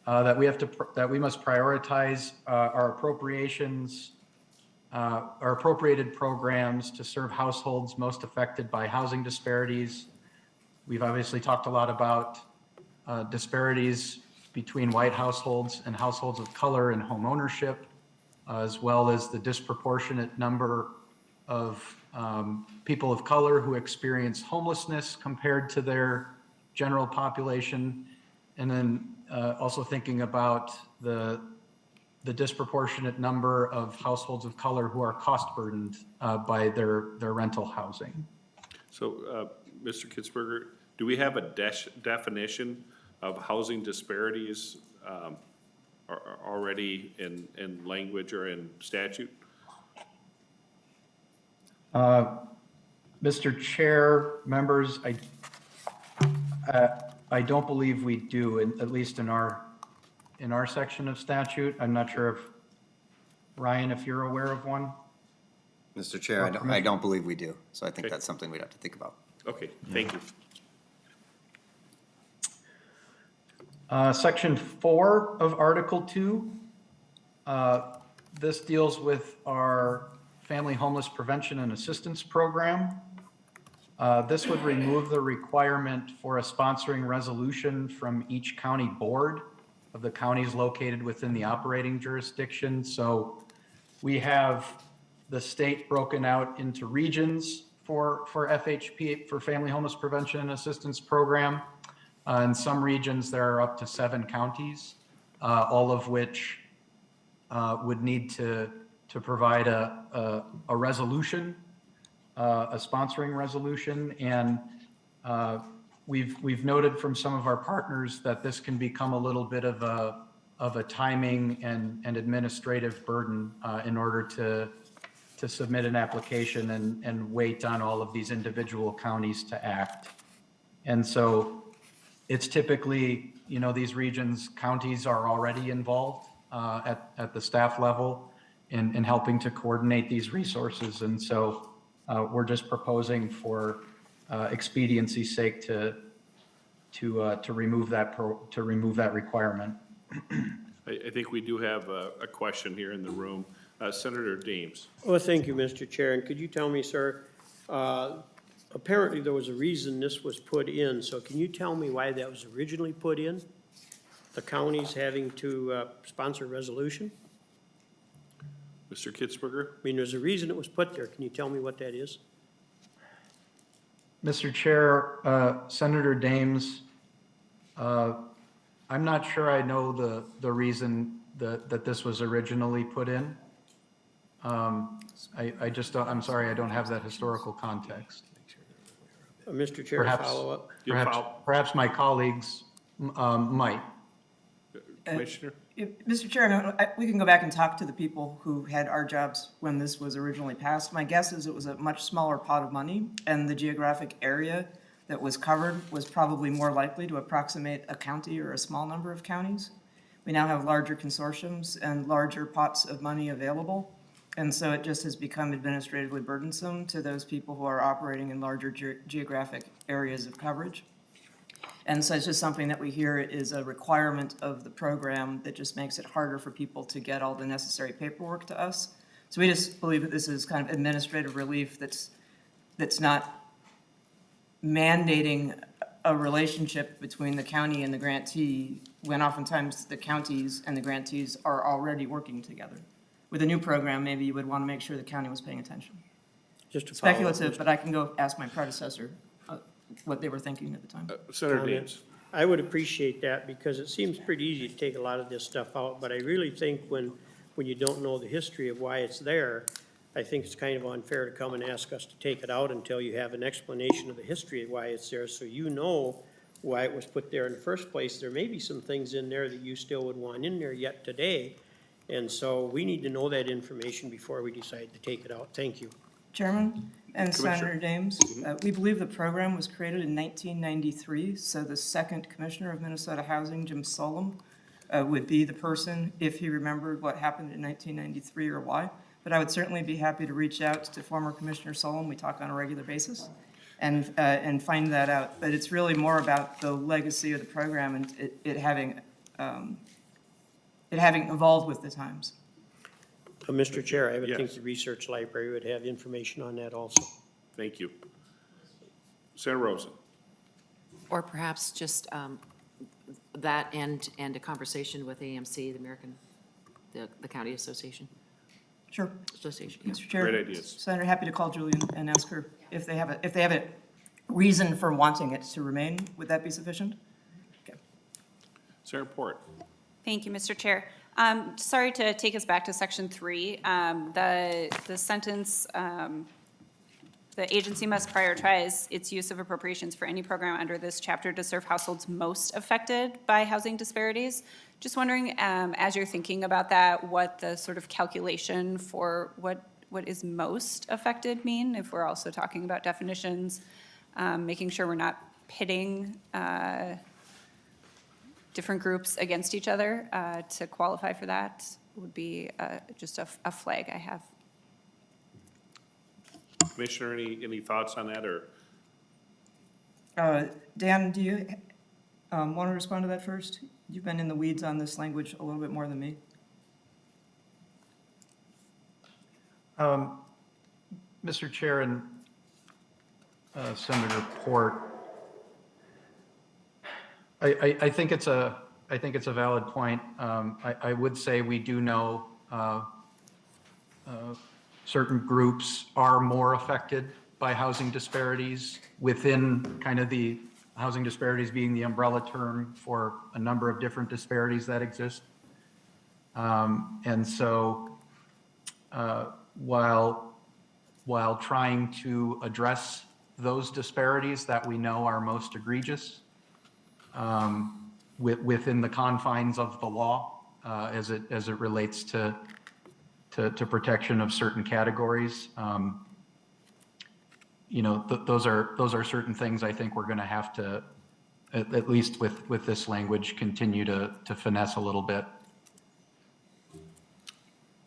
that we must prioritize our appropriations, our appropriated programs to serve households most affected by housing disparities. We've obviously talked a lot about disparities between white households and households of color in home ownership, as well as the disproportionate number of people of color who experience homelessness compared to their general population. And then also thinking about the disproportionate number of households of color who are cost burdened by their rental housing. So, Mr. Kitzberger, do we have a definition of housing disparities already in language or in statute? Mr. Chair, members, I don't believe we do, at least in our section of statute. I'm not sure if, Ryan, if you're aware of one? Mr. Chair, I don't believe we do, so I think Okay. that's something we'd have to think about. Okay, thank you. Section 4 of Article 2. This deals with our Family Homeless Prevention and Assistance Program. This would remove the requirement for a sponsoring resolution from each county board of the counties located within the operating jurisdiction. So we have the state broken out into regions for FHP, for Family Homeless Prevention and Assistance Program. In some regions, there are up to 7 counties, all of which would need to provide a resolution, a sponsoring resolution. And we've noted from some of our partners that this can become a little bit of a timing and administrative burden in order to submit an application and wait on all of these individual counties to act. And so it's typically, these regions, counties are already involved at the staff level in helping to coordinate these resources. And so we're just proposing for expediency's sake to remove that requirement. I think we do have a question here in the room. Senator Dames. Well, thank you, Mr. Chair. And could you tell me, sir, apparently there was a reason this was put in, so can you tell me why that was originally put in? The counties having to sponsor a resolution? Mr. Kitzberger? I mean, there's a reason it was put there. Can you tell me what that is? Mr. Chair, Senator Dames, I'm not sure I know the reason that this was originally put in. I just don't, I'm sorry, I don't have that historical context. Mr. Chair, follow up? Perhaps my colleagues might. Commissioner? Mr. Chair, we can go back and talk to the people who had our jobs when this was originally passed. My guess is it was a much smaller pot of money, and the geographic area that was covered was probably more likely to approximate a county or a small number of counties. We now have larger consortiums and larger pots of money available, and so it just has become administratively burdensome to those people who are operating in larger geographic areas of coverage. And so it's just something that we hear is a requirement of the program that just makes it harder for people to get all the necessary paperwork to us. So we just believe that this is kind of administrative relief that's not mandating a relationship between the county and the grantee when oftentimes the counties and the grantees are already working together. With a new program, maybe you would want to make sure the county was paying attention. Just to follow up, Speculative, but I can go ask my predecessor what they were thinking at the time. Senator Dames. I would appreciate that because it seems pretty easy to take a lot of this stuff out, but I really think when you don't know the history of why it's there, I think it's kind of unfair to come and ask us to take it out until you have an explanation of the history of why it's there, so you know why it was put there in the first place. There may be some things in there that you still would want in there yet today, and so we need to know that information before we decide to take it out. Thank you. Chairman and Commissioner. Senator Dames, we believe the program was created in 1993, so the second Commissioner of Minnesota Housing, Jim Solom, would be the person if he remembered what happened in 1993 or why. But I would certainly be happy to reach out to former Commissioner Solom. We talk on a regular basis and find that out. But it's really more about the legacy of the program and it having evolved with the times. Mr. Chair, I would Yes. think the research library would have information on that also. Thank you. Senator Rosen. Or perhaps just that and a conversation with AMC, the County Association. Sure. Association, yeah. Mr. Chair. Great ideas. Senator, happy to call Julie and ask her if they have a reason for wanting it to remain. Would that be sufficient? Okay. Senator Port. Thank you, Mr. Chair. Sorry to take us back to section 3. The sentence, the agency must prioritize its use of appropriations for any program under this chapter to serve households most affected by housing disparities. Just wondering, as you're thinking about that, what the sort of calculation for what is most affected mean, if we're also talking about definitions, making sure we're not pitting different groups against each other to qualify for that would be just a flag I have. Commissioner, any thoughts on that, or? Dan, do you want to respond to that first? You've been in the weeds on this language a little bit more than me. Mr. Chair and Senator Port, I think it's a valid point. I would say we do know certain groups are more affected by housing disparities within kind of the housing disparities being the umbrella term for a number of different disparities that exist. And so while trying to address those disparities that we know are most egregious within the confines of the law as it relates to protection of certain categories, those are certain things I think we're going to have to, at least with this language, continue to finesse a little bit.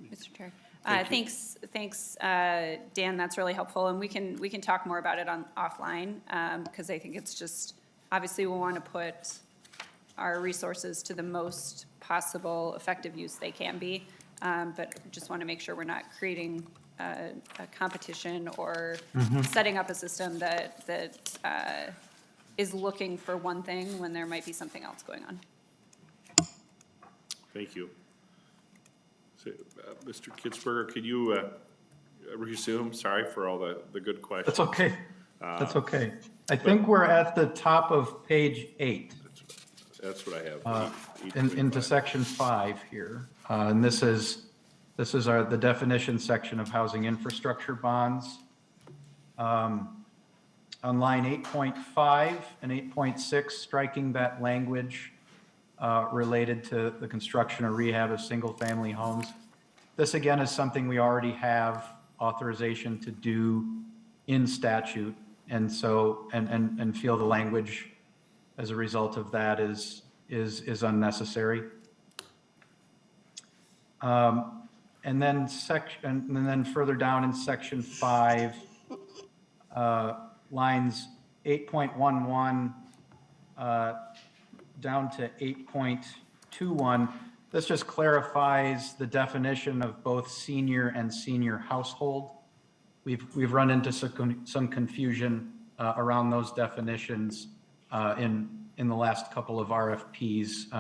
Mr. Chair. Thanks, Dan, that's really helpful, and we can talk more about it offline, because I think it's just, obviously we want to put our resources to the most possible effective use they can be, but just want to make sure we're not creating a competition or setting up a system that is looking for one thing when there might be something else going on. Thank you. So, Mr. Kitzberger, could you resume? Sorry for all the good questions. That's okay. That's okay. I think we're at the top of page 8. That's what I have. Into section 5 here. And this is the definition section of housing infrastructure bonds. On line 8.5 and 8.6, striking that language related to the construction or rehab of single-family homes. This, again, is something we already have authorization to do in statute, and so, and feel the language as a result of that is unnecessary. And then further down in section 5, lines 8.11 down to 8.21, this just clarifies the definition of both senior and senior household. We've run into some confusion around those definitions in the last couple of RFPs,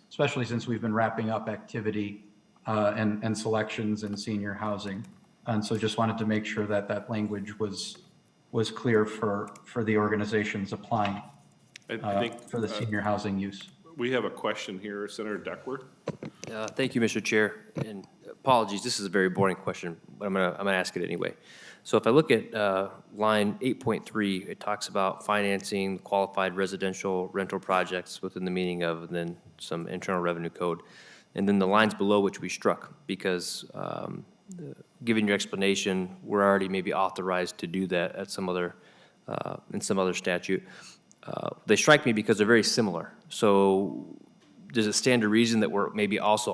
especially since we've been wrapping up activity and selections in senior housing. And so just wanted to make sure that that language was clear for the organizations applying I think for the senior housing use. we have a question here, Senator Duckworth. Thank you, Mr. Chair, and apologies, this is a very boring question, but I'm gonna ask it anyway. So if I look at line 8.3, it talks about financing qualified residential rental projects within the meaning of, and then some internal revenue code. And then the lines below which we struck, because given your explanation, we're already maybe authorized to do that at some other, in some other statute. They strike me because they're very similar. So does it stand to reason that we're maybe also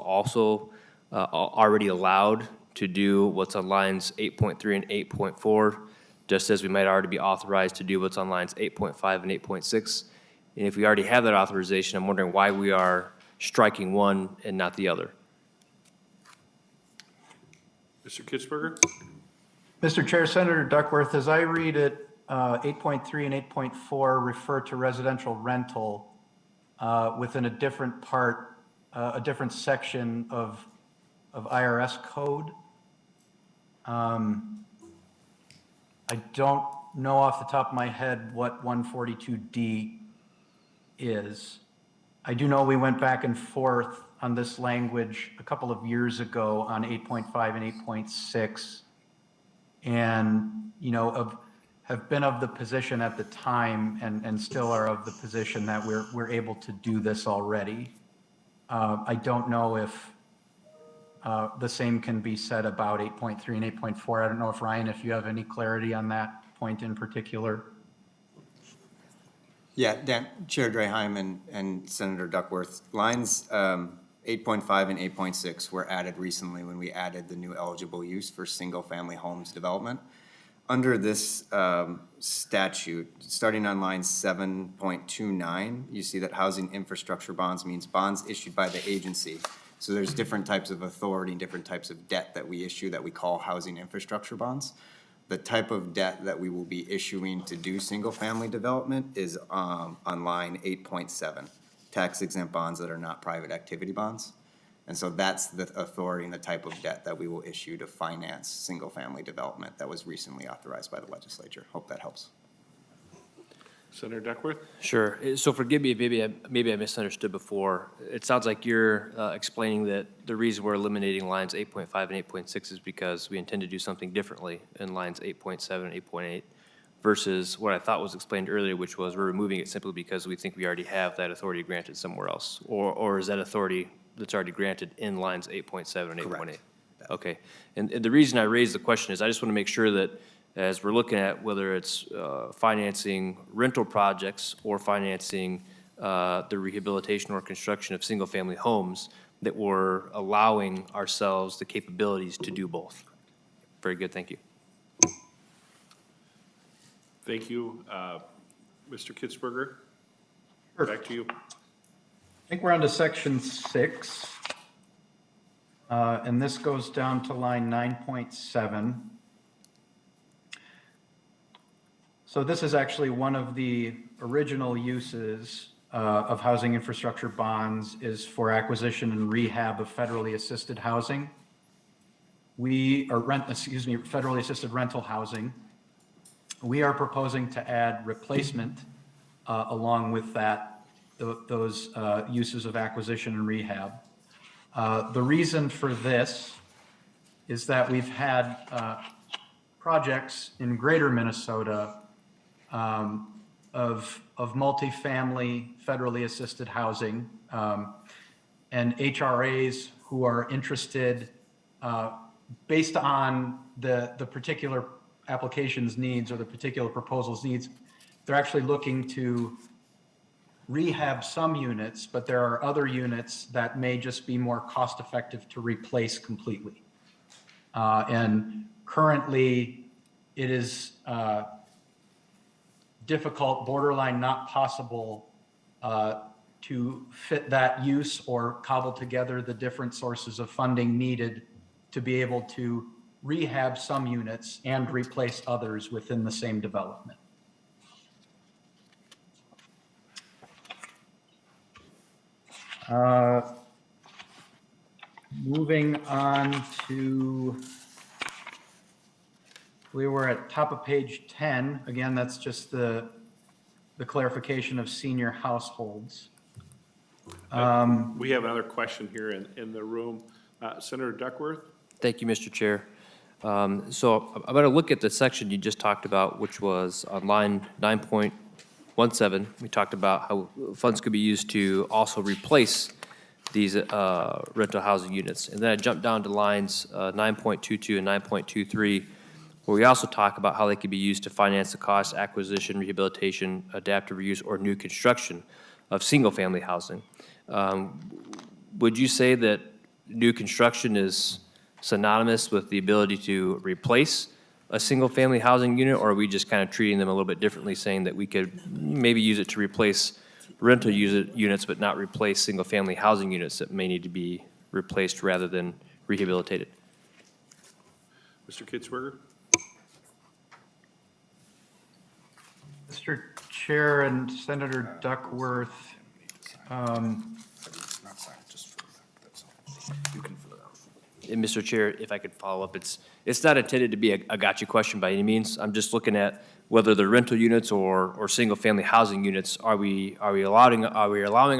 already allowed to do what's on lines 8.3 and 8.4, just as we might already be authorized to do what's on lines 8.5 and 8.6? And if we already have that authorization, I'm wondering why we are striking one and not the other. Mr. Kitzberger? Mr. Chair, Senator Duckworth, as I read it, 8.3 and 8.4 refer to residential rental within a different part, a different section of IRS code. I don't know off the top of my head what 142D is. I do know we went back and forth on this language a couple of years ago on 8.5 and 8.6, and have been of the position at the time and still are of the position that we're able to do this already. I don't know if the same can be said about 8.3 and 8.4. I don't know if Ryan, if you have any clarity on that point in particular. Yeah, Dan, Chair Draheim and Senator Duckworth, lines 8.5 and 8.6 were added recently when we added the new eligible use for single-family homes development. Under this statute, starting on line 7.29, you see that housing infrastructure bonds means bonds issued by the agency. So there's different types of authority, different types of debt that we issue that we call housing infrastructure bonds. The type of debt that we will be issuing to do single-family development is on line 8.7, tax-exempt bonds that are not private activity bonds. And so that's the authority and the type of debt that we will issue to finance single-family development that was recently authorized by the legislature. Hope that helps. Senator Duckworth? Sure. So forgive me, maybe I misunderstood before. It sounds like you're explaining that the reason we're eliminating lines 8.5 and 8.6 is because we intend to do something differently in lines 8.7 and 8.8 versus what I thought was explained earlier, which was we're removing it simply because we think we already have that authority granted somewhere else. Or is that authority that's already granted in lines 8.7 and 8.8? Correct. Okay. And the reason I raised the question is I just want to make sure that as we're looking at whether it's financing rental projects or financing the rehabilitation or construction of single-family homes, that we're allowing ourselves the capabilities to do both. Very good, thank you. Thank you. Mr. Kitzberger? Sure. Back to you. I think we're on to section 6. And this goes down to line 9.7. So this is actually one of the original uses of housing infrastructure bonds is for acquisition and rehab of federally assisted housing. Federally assisted rental housing. We are proposing to add replacement along with that, those uses of acquisition and rehab. The reason for this is that we've had projects in greater Minnesota of multifamily federally assisted housing, and HRAs who are interested, based on the particular application's needs or the particular proposal's needs, they're actually looking to rehab some units, but there are other units that may just be more cost-effective to replace completely. And currently, it is difficult, borderline not possible, to fit that use or cobble together the different sources of funding needed to be able to rehab some units and replace others within the same development. Moving on to, we were at top of page 10. Again, that's just the clarification of senior households. We have another question here in the room. Senator Duckworth? Thank you, Mr. Chair. So I'm going to look at the section you just talked about, which was on line 9.17. We talked about how funds could be used to also replace these rental housing units. And then I jumped down to lines 9.22 and 9.23, where we also talk about how they could be used to finance the cost, acquisition, rehabilitation, adaptive reuse, or new construction of single-family housing. Would you say that new construction is synonymous with the ability to replace a single-family housing unit, or are we just kind of treating them a little bit differently, saying that we could maybe use it to replace rental units, but not replace single-family housing units that may need to be replaced rather than rehabilitated? Mr. Kitzberger? Mr. Chair and Senator Duckworth, And Mr. Chair, if I could follow up, it's not intended to be a gotcha question by any means. I'm just looking at whether the rental units or single-family housing units, are we allowing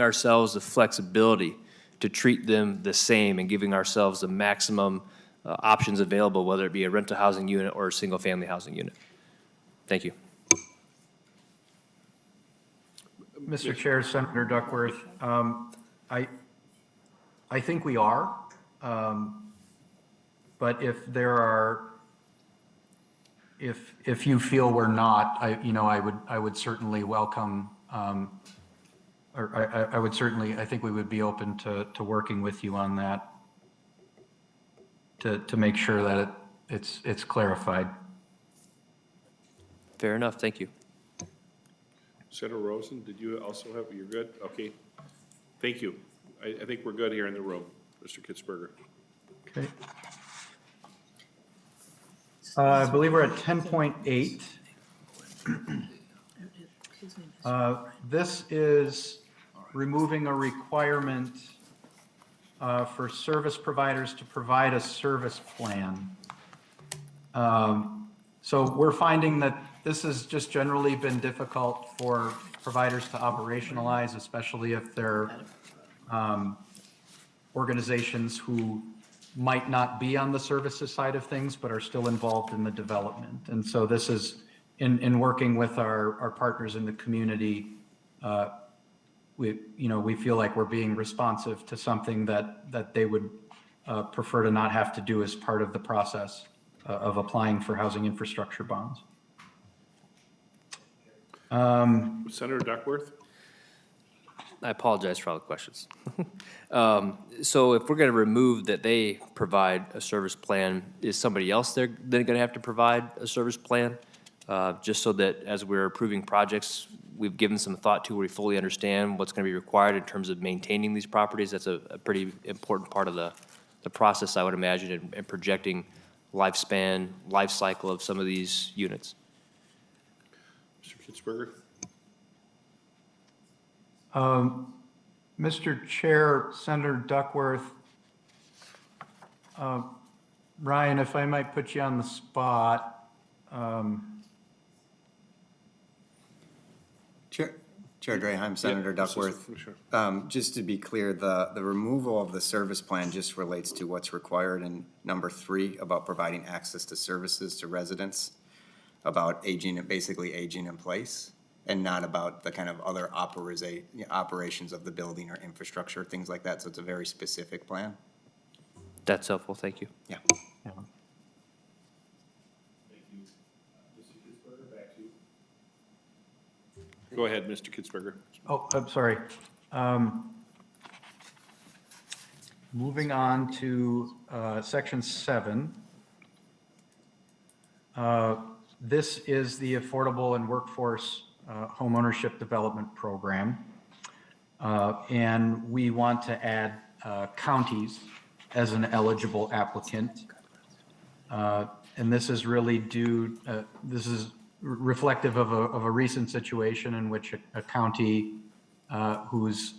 ourselves the flexibility to treat them the same and giving ourselves the maximum options available, whether it be a rental housing unit or a single-family housing unit? Thank you. Mr. Chair, Senator Duckworth, I think we are. But if there are, if you feel we're not, I would certainly welcome or I would certainly, I think we would be open to working with you on that to make sure that it's clarified. Fair enough, thank you. Senator Rosen, did you also have, you're good? Okay. Thank you. I think we're good here in the room, Mr. Kitzberger. Okay. I believe we're at 10.8. This is removing a requirement for service providers to provide a service plan. So we're finding that this has just generally been difficult for providers to operationalize, especially if they're organizations who might not be on the services side of things, but are still involved in the development. And so this is, in working with our partners in the community, we feel like we're being responsive to something that they would prefer to not have to do as part of the process of applying for housing infrastructure bonds. Senator Duckworth? I apologize for all the questions. So if we're going to remove that they provide a service plan, is somebody else they're then going to have to provide a service plan? Just so that as we're approving projects, we've given some thought to where we fully understand what's going to be required in terms of maintaining these properties. That's a pretty important part of the process, I would imagine, in projecting lifespan, life cycle of some of these units. Mr. Kitzberger? Mr. Chair, Senator Duckworth, Ryan, if I might put you on the spot. Chair Draheim, Senator Duckworth. Sure. Just to be clear, the removal of the service plan just relates to what's required in number 3 about providing access to services to residents, about basically aging in place, and not about the kind of other operations of the building or infrastructure, things like that. So it's a very specific plan. That's helpful, thank you. Yeah. Yeah. Go ahead, Mr. Kitzberger. Oh, I'm sorry. Moving on to section 7. This is the Affordable and Workforce Homeownership Development Program. And we want to add counties as an eligible applicant. And this is really this is reflective of a recent situation in which a county who's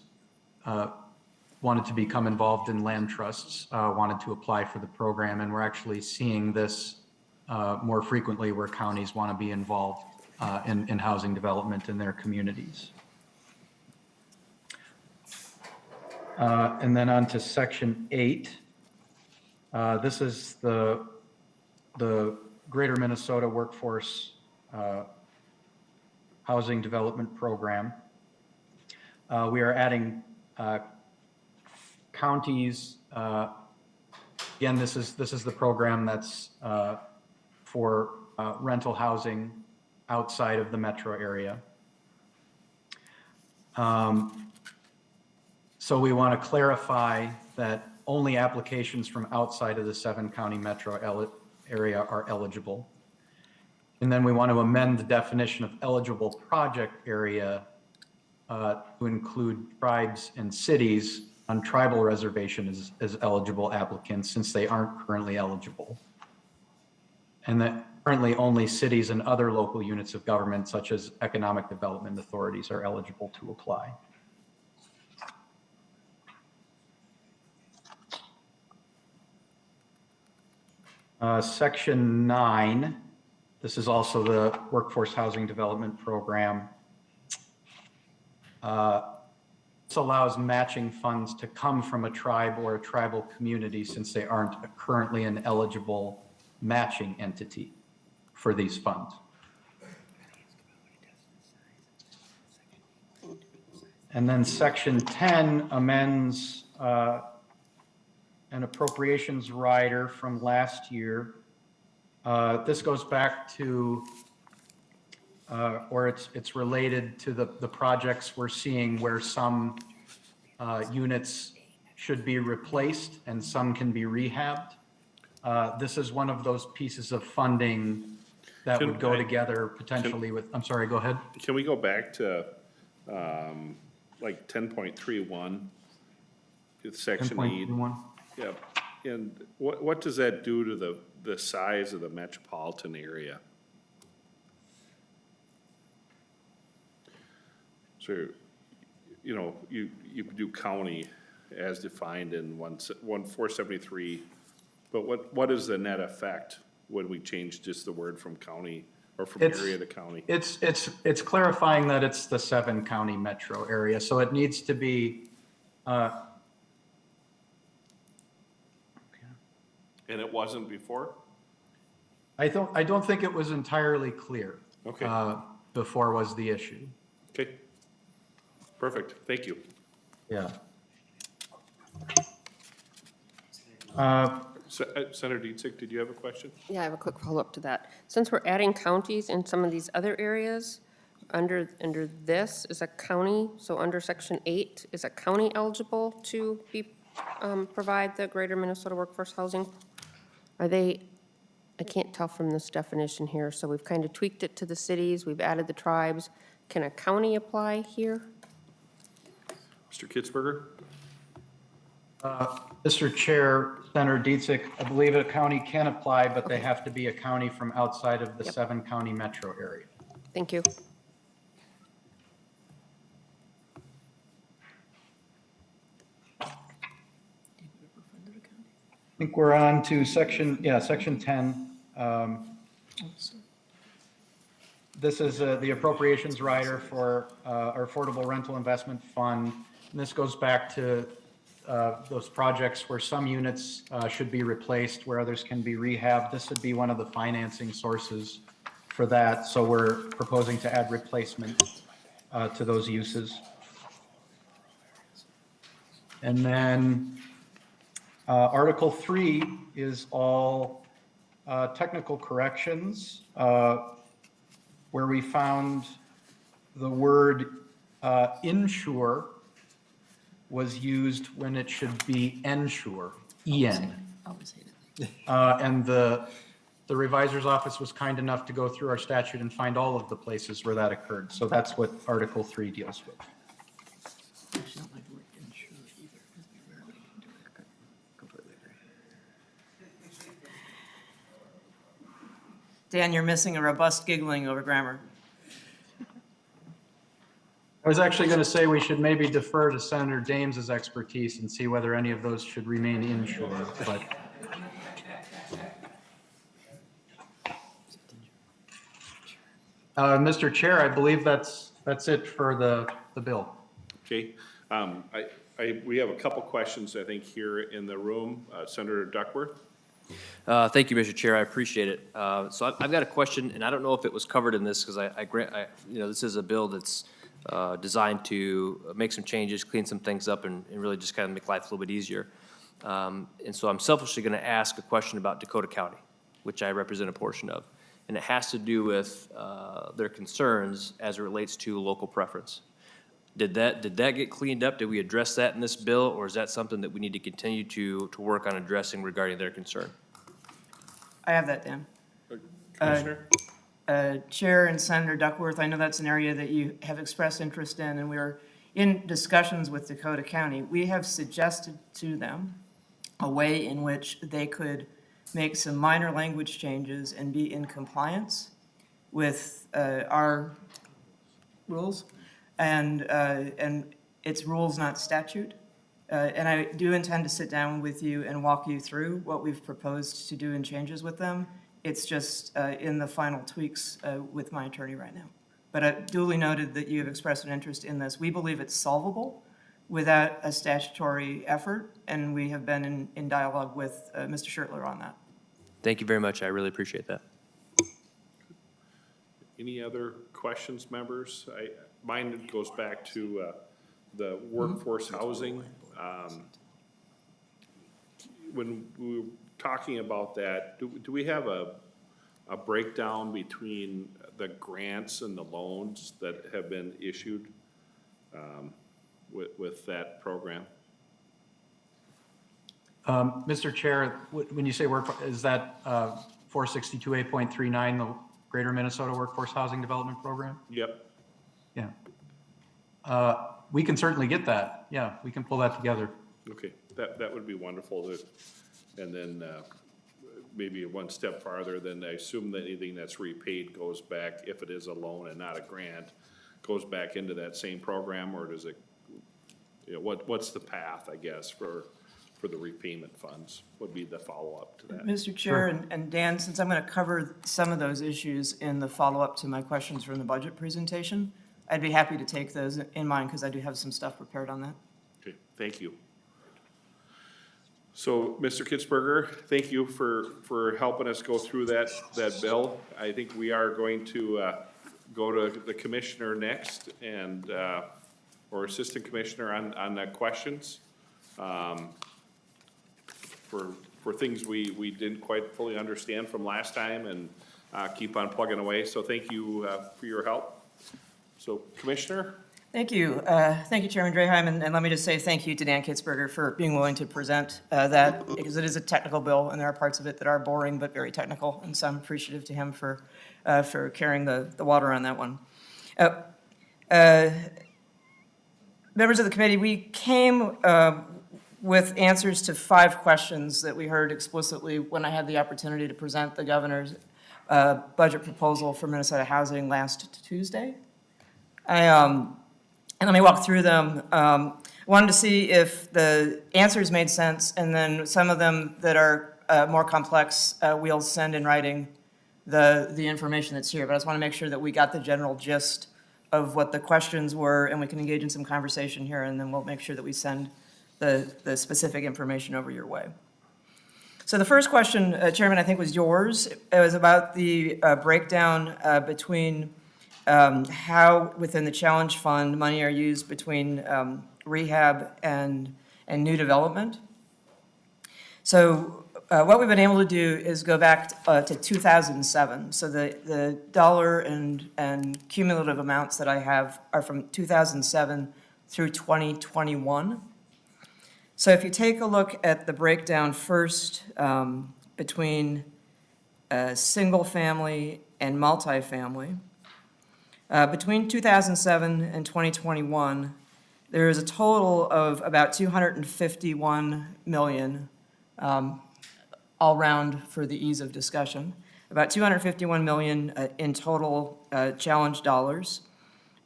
wanted to become involved in land trusts wanted to apply for the program. And we're actually seeing this more frequently where counties want to be involved in housing development in their communities. And then on to section 8. This is the Greater Minnesota Workforce Housing Development Program. We are adding counties. Again, this is the program that's for rental housing outside of the metro area. So we want to clarify that only applications from outside of the 7-county metro area are eligible. And then we want to amend the definition of eligible project area to include tribes and cities on tribal reservations as eligible applicants, since they aren't currently eligible. And that currently only cities and other local units of government, such as economic development authorities, are eligible to apply. Section 9, this is also the Workforce Housing Development Program. This allows matching funds to come from a tribe or a tribal community, since they aren't currently an eligible matching entity for these funds. And then section 10 amends an appropriations rider from last year. This goes back to or it's related to the projects we're seeing where some units should be replaced and some can be rehabbed. This is one of those pieces of funding that would go together potentially with, I'm sorry, go ahead. Can we go back to, like 10.31? It's section E. 10.21. Yeah, and what does that do to the size of the metropolitan area? So, you know, you do county as defined in 473, but what is the net effect when we change just the word from county or from area to county? It's clarifying that it's the 7-county metro area, so it needs to be, And it wasn't before? I don't think it was entirely clear. Okay. Before was the issue. Okay. Perfect, thank you. Yeah. Senator Dietzick, did you have a question? Yeah, I have a quick follow-up to that. Since we're adding counties in some of these other areas, under this is a county, so under section 8, is a county eligible to be, provide the greater Minnesota workforce housing? Are they, I can't tell from this definition here, so we've kind of tweaked it to the cities, we've added the tribes. Can a county apply here? Mr. Kitzberger? Mr. Chair, Senator Dietzick, I believe a county can apply, but they have to be a county from outside of the 7-county metro area. Thank you. I think we're on to section 10. This is the appropriations rider for our Affordable Rental Investment Fund. And this goes back to those projects where some units should be replaced, where others can be rehabbed. This would be one of the financing sources for that. So we're proposing to add replacement to those uses. And then Article 3 is all technical corrections where we found the word insure was used when it should be ensure, E-N. And the revisor's office was kind enough to go through our statute and find all of the places where that occurred. So that's what Article 3 deals with. Dan, you're missing a robust giggling over grammar. I was actually going to say we should maybe defer to Senator Dames's expertise and see whether any of those should remain insured, but. Mr. Chair, I believe that's it for the bill. Okay, we have a couple questions, I think, here in the room. Senator Duckworth? Thank you, Mr. Chair. I appreciate it. So I've got a question, and I don't know if it was covered in this because this is a bill that's designed to make some changes, clean some things up, and really just kind of make life a little bit easier. And so I'm selfishly going to ask a question about Dakota County, which I represent a portion of. And it has to do with their concerns as it relates to local preference. Did that get cleaned up? Did we address that in this bill, or is that something that we need to continue to work on addressing regarding their concern? I have that, Dan. Commissioner? Chair and Senator Duckworth, I know that's an area that you have expressed interest in, and we're in discussions with Dakota County. We have suggested to them a way in which they could make some minor language changes and be in compliance with our rules, and it's rules, not statute. And I do intend to sit down with you and walk you through what we've proposed to do in changes with them. It's just in the final tweaks with my attorney right now. But I duly noted that you have expressed an interest in this. We believe it's solvable without a statutory effort, and we have been in dialogue with Mr. Schertler on that. Thank you very much. I really appreciate that. Any other questions, members? Mine goes back to the workforce housing. When we were talking about that, do we have a a breakdown between the grants and the loans that have been issued with that program? Mr. Chair, when you say is that 462A.39, the Greater Minnesota Workforce Housing Development Program? Yep. Yeah. We can certainly get that. Yeah, we can pull that together. Okay, that would be wonderful. And then maybe one step farther, then I assume that anything that's repaid goes back, if it is a loan and not a grant, goes back into that same program, or does it, what's the path, I guess, for the repayment funds would be the follow-up to that. Mr. Chair and Dan, since I'm going to cover some of those issues in the follow-up to my questions from the budget presentation, I'd be happy to take those in mind because I do have some stuff prepared on that. Okay, thank you. So, Mr. Kitzberger, thank you for helping us go through that bill. I think we are going to go to the commissioner next and, or assistant commissioner on the questions. For things we didn't quite fully understand from last time, and keep on plugging away. So thank you for your help. So Commissioner? Thank you. Thank you, Chairman Draheim, and let me just say thank you to Dan Kitzberger for being willing to present that, because it is a technical bill, and there are parts of it that are boring but very technical, and so I'm appreciative to him for carrying the water on that one. Members of the committee, we came with answers to 5 questions that we heard explicitly when I had the opportunity to present the governor's budget proposal for Minnesota housing last Tuesday. And let me walk through them. Wanted to see if the answers made sense, and then some of them that are more complex, we'll send in writing the information that's here. But I just want to make sure that we got the general gist of what the questions were, and we can engage in some conversation here, and then we'll make sure that we send the specific information over your way. So the first question, Chairman, I think was yours. It was about the breakdown between how within the challenge fund money are used between rehab and new development. So what we've been able to do is go back to 2007. So the dollar and cumulative amounts that I have are from 2007 through 2021. So if you take a look at the breakdown first between single family and multifamily, between 2007 and 2021, there is a total of about 251 million, all round for the ease of discussion, about 251 million in total challenge dollars.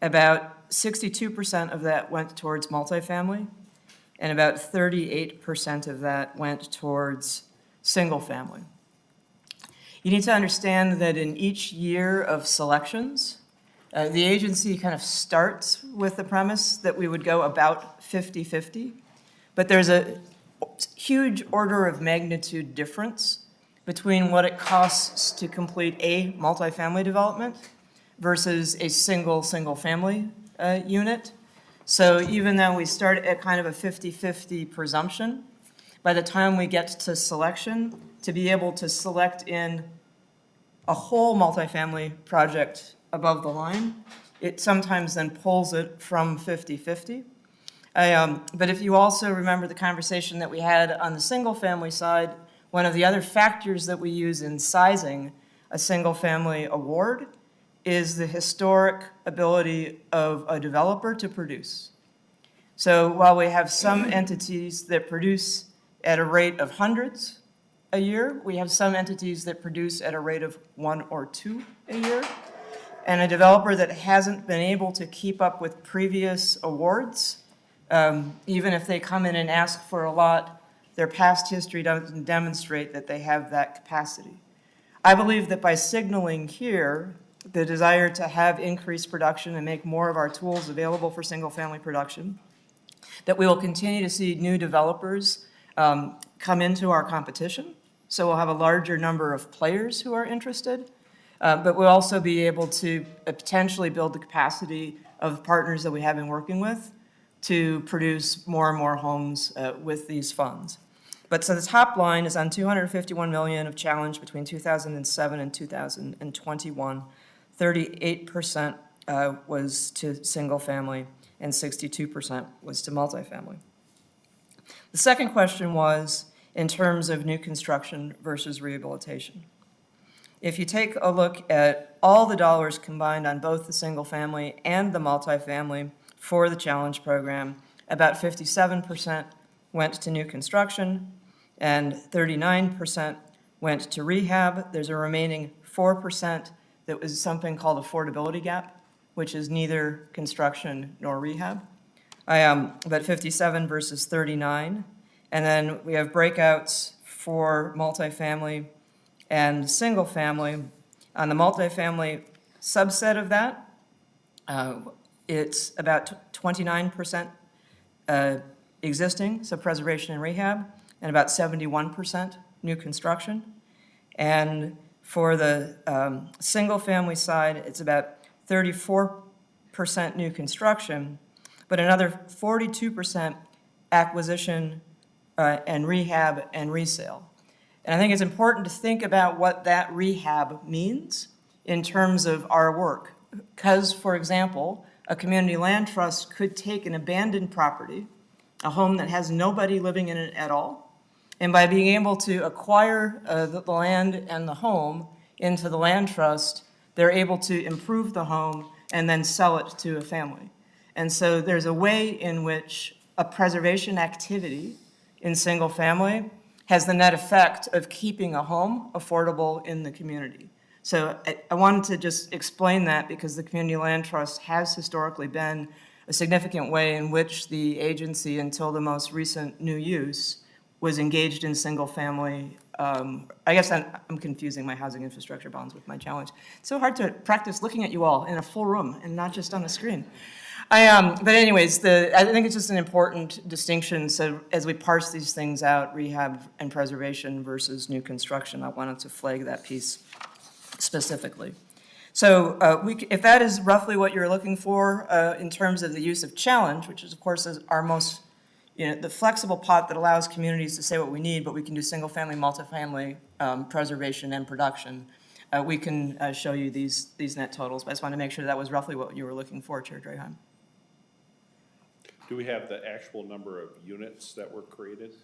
About 62% of that went towards multifamily, and about 38% of that went towards single family. You need to understand that in each year of selections, the agency kind of starts with the premise that we would go about 50-50, but there's a huge order of magnitude difference between what it costs to complete a multifamily development versus a single family unit. So even though we start at kind of a 50-50 presumption, by the time we get to selection, to be able to select in a whole multifamily project above the line, it sometimes then pulls it from 50-50. But if you also remember the conversation that we had on the single-family side, one of the other factors that we use in sizing a single-family award is the historic ability of a developer to produce. So while we have some entities that produce at a rate of hundreds a year, we have some entities that produce at a rate of 1 or 2 a year. And a developer that hasn't been able to keep up with previous awards, even if they come in and ask for a lot, their past history doesn't demonstrate that they have that capacity. I believe that by signaling here the desire to have increased production and make more of our tools available for single-family production, that we will continue to see new developers come into our competition. So we'll have a larger number of players who are interested, but we'll also be able to potentially build the capacity of partners that we have been working with to produce more and more homes with these funds. But so the top line is on 251 million of challenge between 2007 and 2021. 38% was to single family and 62% was to multifamily. The second question was in terms of new construction versus rehabilitation. If you take a look at all the dollars combined on both the single family and the multifamily for the challenge program, about 57% went to new construction and 39% went to rehab. There's a remaining 4% that was something called affordability gap, which is neither construction nor rehab. But 57 versus 39. And then we have breakouts for multifamily and single family. On the multifamily subset of that, it's about 29% existing, so preservation and rehab, and about 71% new construction. And for the single-family side, it's about 34% new construction, but another 42% acquisition and rehab and resale. And I think it's important to think about what that rehab means in terms of our work. Because, for example, a community land trust could take an abandoned property, a home that has nobody living in it at all, and by being able to acquire the land and the home into the land trust, they're able to improve the home and then sell it to a family. And so there's a way in which a preservation activity in single family has the net effect of keeping a home affordable in the community. So I wanted to just explain that because the Community Land Trust has historically been a significant way in which the agency, until the most recent new use, was engaged in single family. I guess I'm confusing my housing infrastructure bonds with my challenge. It's so hard to practice looking at you all in a full room and not just on a screen. But anyways, I think it's just an important distinction. So as we parse these things out, rehab and preservation versus new construction, I wanted to flag that piece specifically. So if that is roughly what you're looking for in terms of the use of challenge, which is of course is our most, the flexible pot that allows communities to say what we need, but we can do single family, multifamily, preservation and production. We can show you these net totals, but I just wanted to make sure that was roughly what you were looking for, Chair Draheim. Do we have the actual number of units that were created?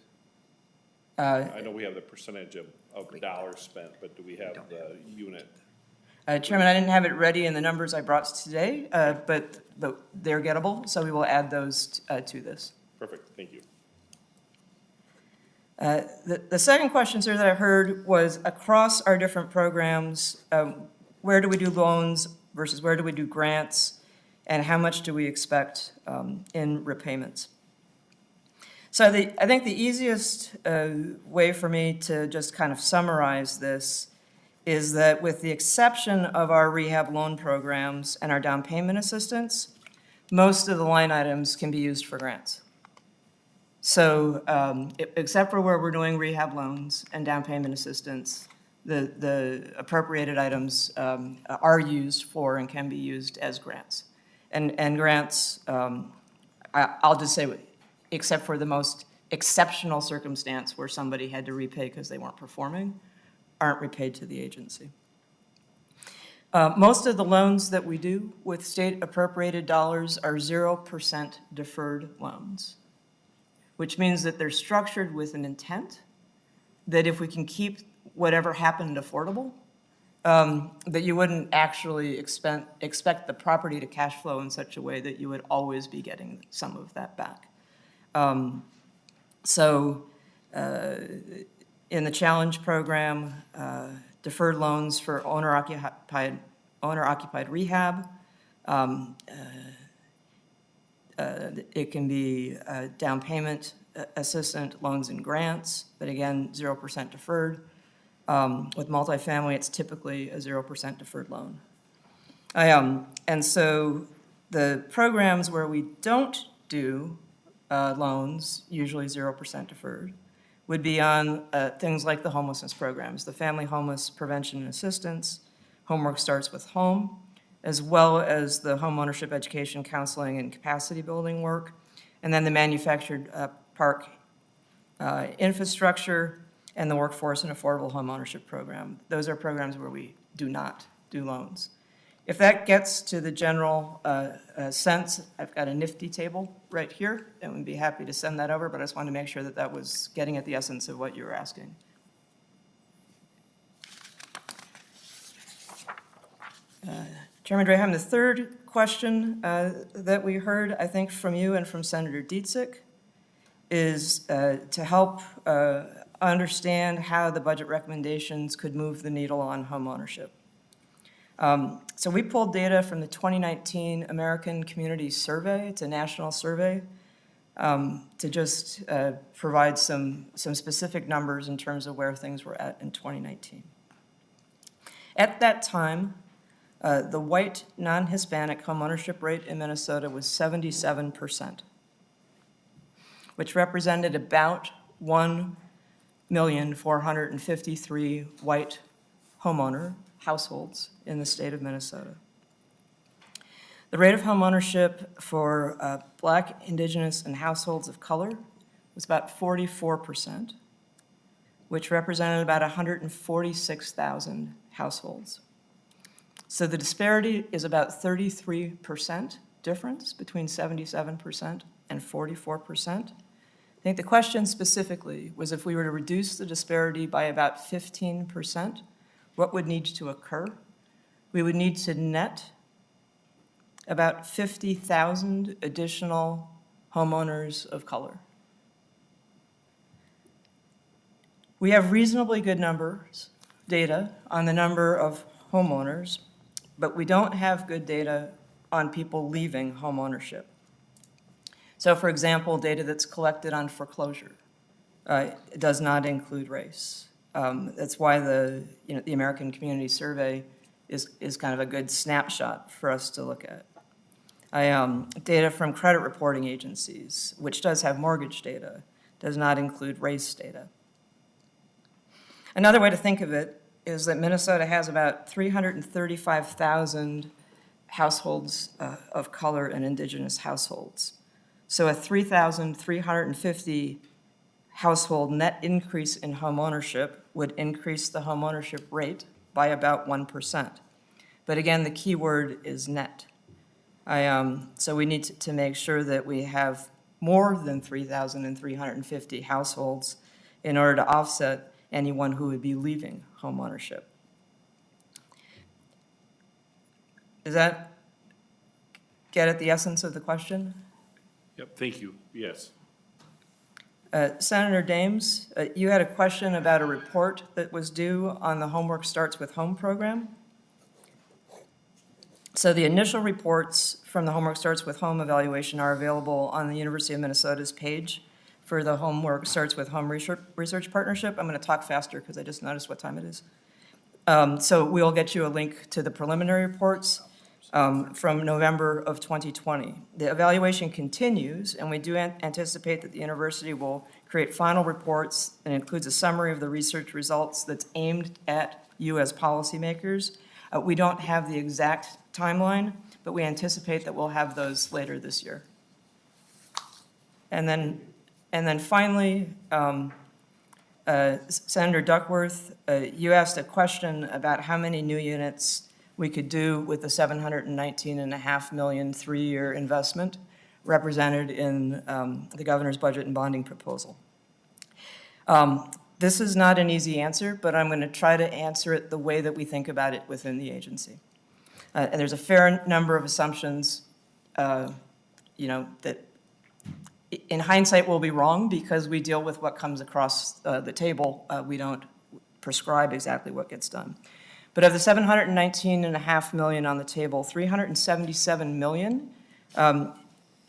I know we have the percentage of dollars spent, but do we have the unit? Chairman, I didn't have it ready in the numbers I brought today, but they're gettable, so we will add those to this. Perfect, thank you. The second question, sir, that I heard was across our different programs, where do we do loans versus where do we do grants, and how much do we expect in repayments? So I think the easiest way for me to just kind of summarize this is that with the exception of our rehab loan programs and our down payment assistance, most of the line items can be used for grants. So except for where we're doing rehab loans and down payment assistance, the appropriated items are used for and can be used as grants. And grants, I'll just say, except for the most exceptional circumstance where somebody had to repay because they weren't performing, aren't repaid to the agency. Most of the loans that we do with state appropriated dollars are 0% deferred loans, which means that they're structured with an intent that if we can keep whatever happened affordable, that you wouldn't actually expect the property to cash flow in such a way that you would always be getting some of that back. In the challenge program, deferred loans for owner-occupied rehab, it can be down payment assistant loans and grants, but again, 0% deferred. With multifamily, it's typically a 0% deferred loan. And so the programs where we don't do loans, usually 0% deferred, would be on things like the homelessness programs, the Family Homeless Prevention and Assistance, Homework Starts with Home, as well as the homeownership education, counseling, and capacity building work, and then the manufactured park infrastructure, and the workforce and affordable homeownership program. Those are programs where we do not do loans. If that gets to the general sense, I've got a nifty table right here, and would be happy to send that over, but I just wanted to make sure that that was getting at the essence of what you were asking. Chairman Draheim, the third question that we heard, I think, from you and from Senator Dietzick is to help understand how the budget recommendations could move the needle on homeownership. So we pulled data from the 2019 American Community Survey. It's a national survey to just provide some specific numbers in terms of where things were at in 2019. At that time, the white non-Hispanic homeownership rate in Minnesota was 77%, which represented about 1,453,000 white homeowner households in the state of Minnesota. The rate of homeownership for Black, Indigenous, and households of color was about 44%, which represented about 146,000 households. So the disparity is about 33% difference between 77% and 44%. I think the question specifically was if we were to reduce the disparity by about 15%, what would need to occur? We would need to net about 50,000 additional homeowners of color. We have reasonably good data on the number of homeowners, but we don't have good data on people leaving homeownership. So for example, data that's collected on foreclosure does not include race. That's why the American Community Survey is kind of a good snapshot for us to look at. Data from credit reporting agencies, which does have mortgage data, does not include race data. Another way to think of it is that Minnesota has about 335,000 households of color and indigenous households. So a 3,350 household net increase in homeownership would increase the homeownership rate by about 1%. But again, the key word is net. So we need to make sure that we have more than 3,350 households in order to offset anyone who would be leaving homeownership. Does that get at the essence of the question? Yep, thank you, yes. Senator Dames, you had a question about a report that was due on the Homework Starts with Home program. So the initial reports from the Homework Starts with Home evaluation are available on the University of Minnesota's page for the Homework Starts with Home Research Partnership. I'm going to talk faster because I just noticed what time it is. So we'll get you a link to the preliminary reports from November of 2020. The evaluation continues, and we do anticipate that the university will create final reports and includes a summary of the research results that's aimed at you as policymakers. We don't have the exact timeline, but we anticipate that we'll have those later this year. And then finally, Senator Duckworth, you asked a question about how many new units we could do with the $719.5 million three-year investment represented in the governor's budget and bonding proposal. This is not an easy answer, but I'm going to try to answer it the way that we think about it within the agency. And there's a fair number of assumptions, that in hindsight will be wrong because we deal with what comes across the table. We don't prescribe exactly what gets done. But of the $719.5 million on the table, $377 million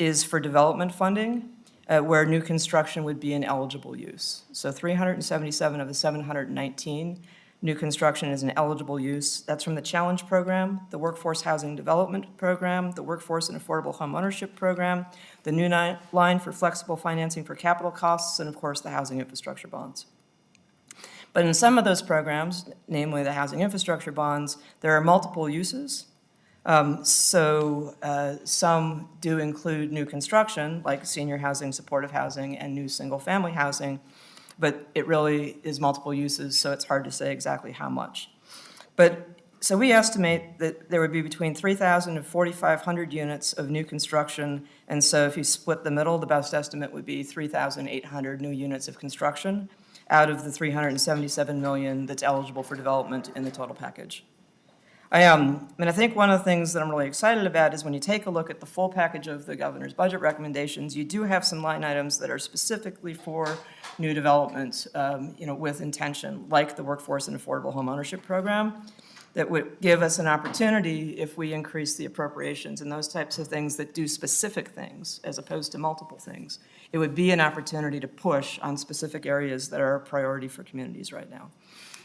is for development funding, where new construction would be an eligible use. So 377 of the 719, new construction is an eligible use. That's from the Challenge Program, the Workforce Housing Development Program, the Workforce and Affordable Homeownership Program, the new line for flexible financing for capital costs, and of course, the housing infrastructure bonds. But in some of those programs, namely the housing infrastructure bonds, there are multiple uses. Some do include new construction, like senior housing, supportive housing, and new single-family housing. but it really is multiple uses, so it's hard to say exactly how much. But, so we estimate that there would be between 3,000 and 4,500 units of new construction, and so if you split the middle, the best estimate would be 3,800 new units of construction out of the 377 million that's eligible for development in the total package. I think one of the things that I'm really excited about is when you take a look at the full package of the governor's budget recommendations, you do have some line items that are specifically for new development, with intention, like the Workforce and Affordable Homeownership Program, that would give us an opportunity if we increase the appropriations and those types of things that do specific things as opposed to multiple things. It would be an opportunity to push on specific areas that are a priority for communities right now.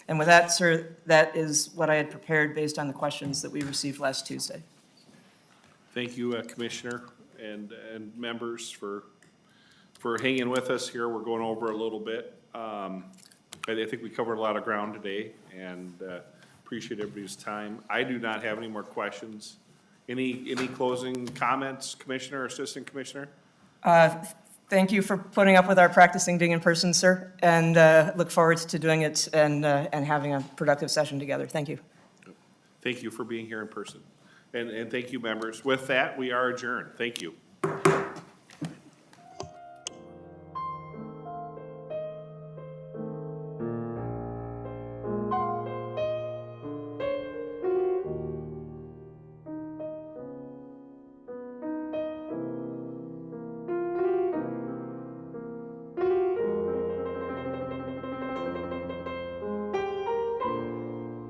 And with that, sir, that is what I had prepared based on the questions that we received last Tuesday. Thank you, Commissioner and members for hanging with us here. We're going over a little bit. I think we covered a lot of ground today and appreciate everybody's time. I do not have any more questions. Any closing comments, Commissioner or Assistant Commissioner? Thank you for putting up with our practicing being in person, sir, and look forward to doing it and having a productive session together. Thank you. Thank you for being here in person. And thank you, members. With that, we are adjourned. Thank you.